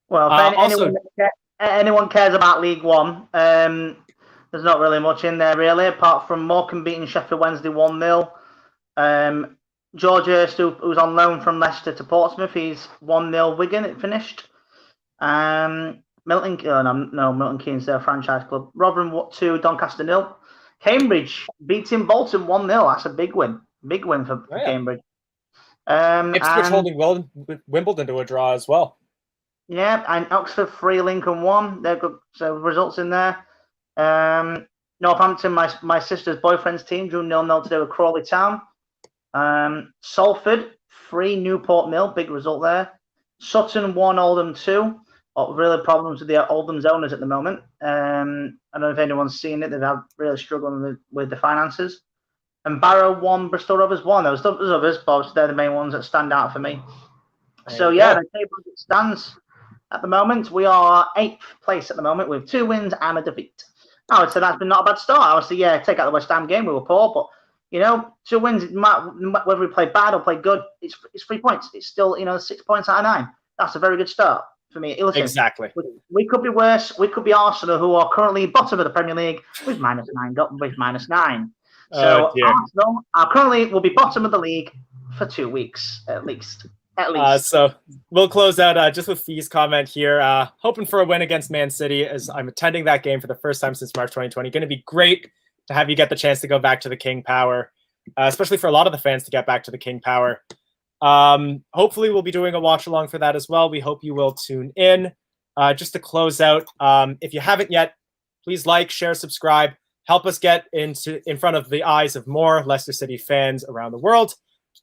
Well, if anyone cares about League One, there's not really much in there, really, apart from Morecambe beating Sheffield Wednesday 1-0. George Hurst, who's on loan from Leicester to Portsmouth, he's 1-0 Wigan, it finished. Milton Keynes, their franchise club. Rotherham 2, Doncaster 0. Cambridge beating Bolton 1-0. That's a big win. Big win for Cambridge. Ipswich holding Wimbledon to a draw as well. Yeah, and Oxford 3, Lincoln 1. They're good results in there. Northampton, my sister's boyfriend's team, drew 0-0 today with Crawley Town. Salford 3, Newport 0. Big result there. Sutton 1, Oldham 2. Really problems with the Oldham's owners at the moment. I don't know if anyone's seen it. They've had really struggling with the finances. And Barrow 1, Bristol Rovers 1. There's others, but they're the main ones that stand out for me. The table as it stands at the moment, we are 8th place at the moment with 2 wins and a defeat. I would say that's been not a bad start. I would say, take out the West Ham game, we were poor, but 2 wins, whether we play bad or play good, it's 3 points. It's still 6 points out of 9. That's a very good start for me. Listen, exactly. We could be worse. We could be Arsenal, who are currently bottom of the Premier League with -9. So Arsenal currently will be bottom of the league for 2 weeks at least. So we'll close out just with Fee's comment here. Hoping for a win against Man City, as I'm attending that game for the first time since March 2020. Going to be great to have you get the chance to go back to the King Power, especially for a lot of the fans to get back to the King Power. Hopefully we'll be doing a watch along for that as well. We hope you will tune in. Just to close out, if you haven't yet, please like, share, subscribe. Help us get in front of the eyes of more Leicester City fans around the world,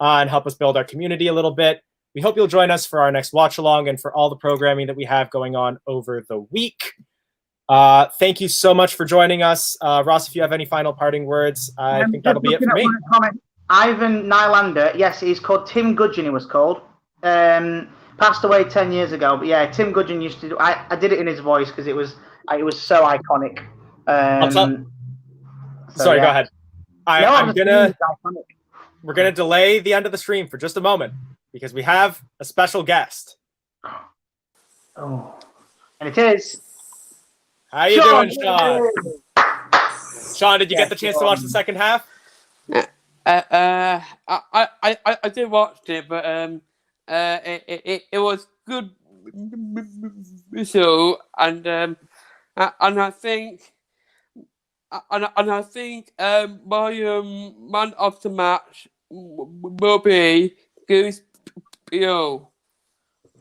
and help us build our community a little bit. We hope you'll join us for our next watch along and for all the programming that we have going on over the week. Thank you so much for joining us. Ross, if you have any final parting words, I think that'll be it for me. Ivan Nylander, yes, he's called Tim Gudgeon, he was called. Passed away 10 years ago, but yeah, Tim Gudgeon used to do, I did it in his voice because it was so iconic. Sorry, go ahead. We're gonna delay the end of the stream for just a moment because we have a special guest. Oh, and it is. How you doing, Sean? Sean, did you get the chance to watch the second half? I did watch it, but it was good. So and I think my man of the match will be Goose Pio.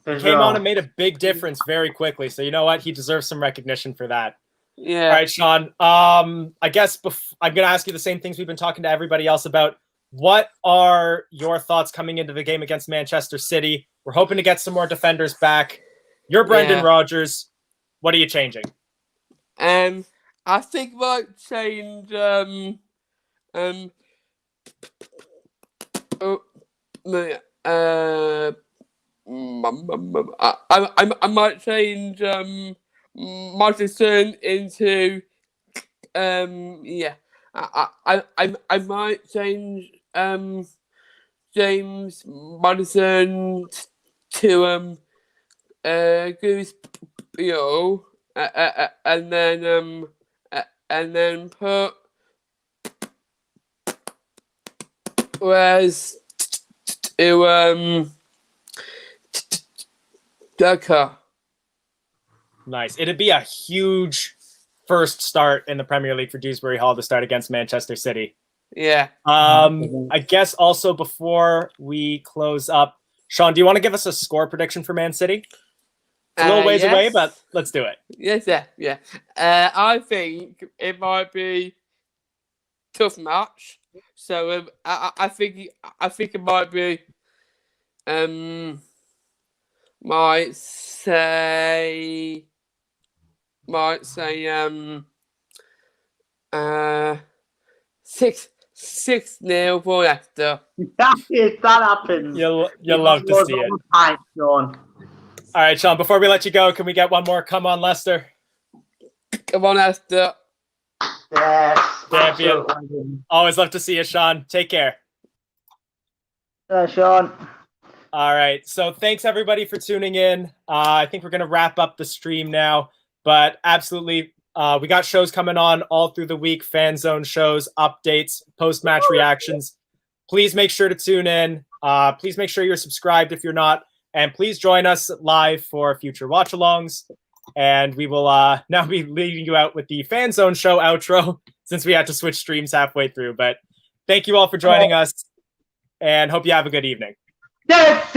He came on and made a big difference very quickly. So you know what? He deserves some recognition for that. Yeah. All right, Sean. I guess I'm going to ask you the same things we've been talking to everybody else about. What are your thoughts coming into the game against Manchester City? We're hoping to get some more defenders back. You're Brendan Rodgers. What are you changing? I think might change. I might change Madison into I might change James Madison to Goose Beal and then put Wes to Decker. Nice. It'd be a huge first start in the Premier League for Dewsbury Hall to start against Manchester City. Yeah. I guess also before we close up, Sean, do you want to give us a score prediction for Man City? It's a little ways away, but let's do it. Yes, yeah. I think it might be a tough match. So I think it might be might say 6-0 for Leicester. If that happens, you'll love to see it. Time, Sean. All right, Sean, before we let you go, can we get one more? Come on, Leicester. Come on, Leicester. Yes. Champion. Always love to see you, Sean. Take care. Sean. All right. So thanks, everybody, for tuning in. I think we're going to wrap up the stream now. But absolutely, we got shows coming on all through the week, fan zone shows, updates, post-match reactions. Please make sure to tune in. Please make sure you're subscribed if you're not. And please join us live for future watch-alongs. And we will now be leading you out with the fan zone show outro since we had to switch streams halfway through. But thank you all for joining us and hope you have a good evening. Thanks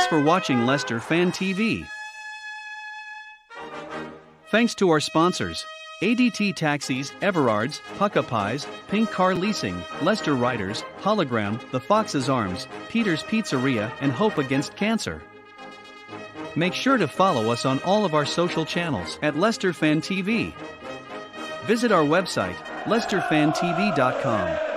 for watching Leicester Fan TV. Thanks to our sponsors, ADT Taxis, Everards, Pucka Pies, Pink Car Leasing, Leicester Riders, Hologram, The Fox's Arms, Peter's Pizzeria, and Hope Against Cancer. Make sure to follow us on all of our social channels at LeicesterFanTV. Visit our website, LeicesterFanTV.com.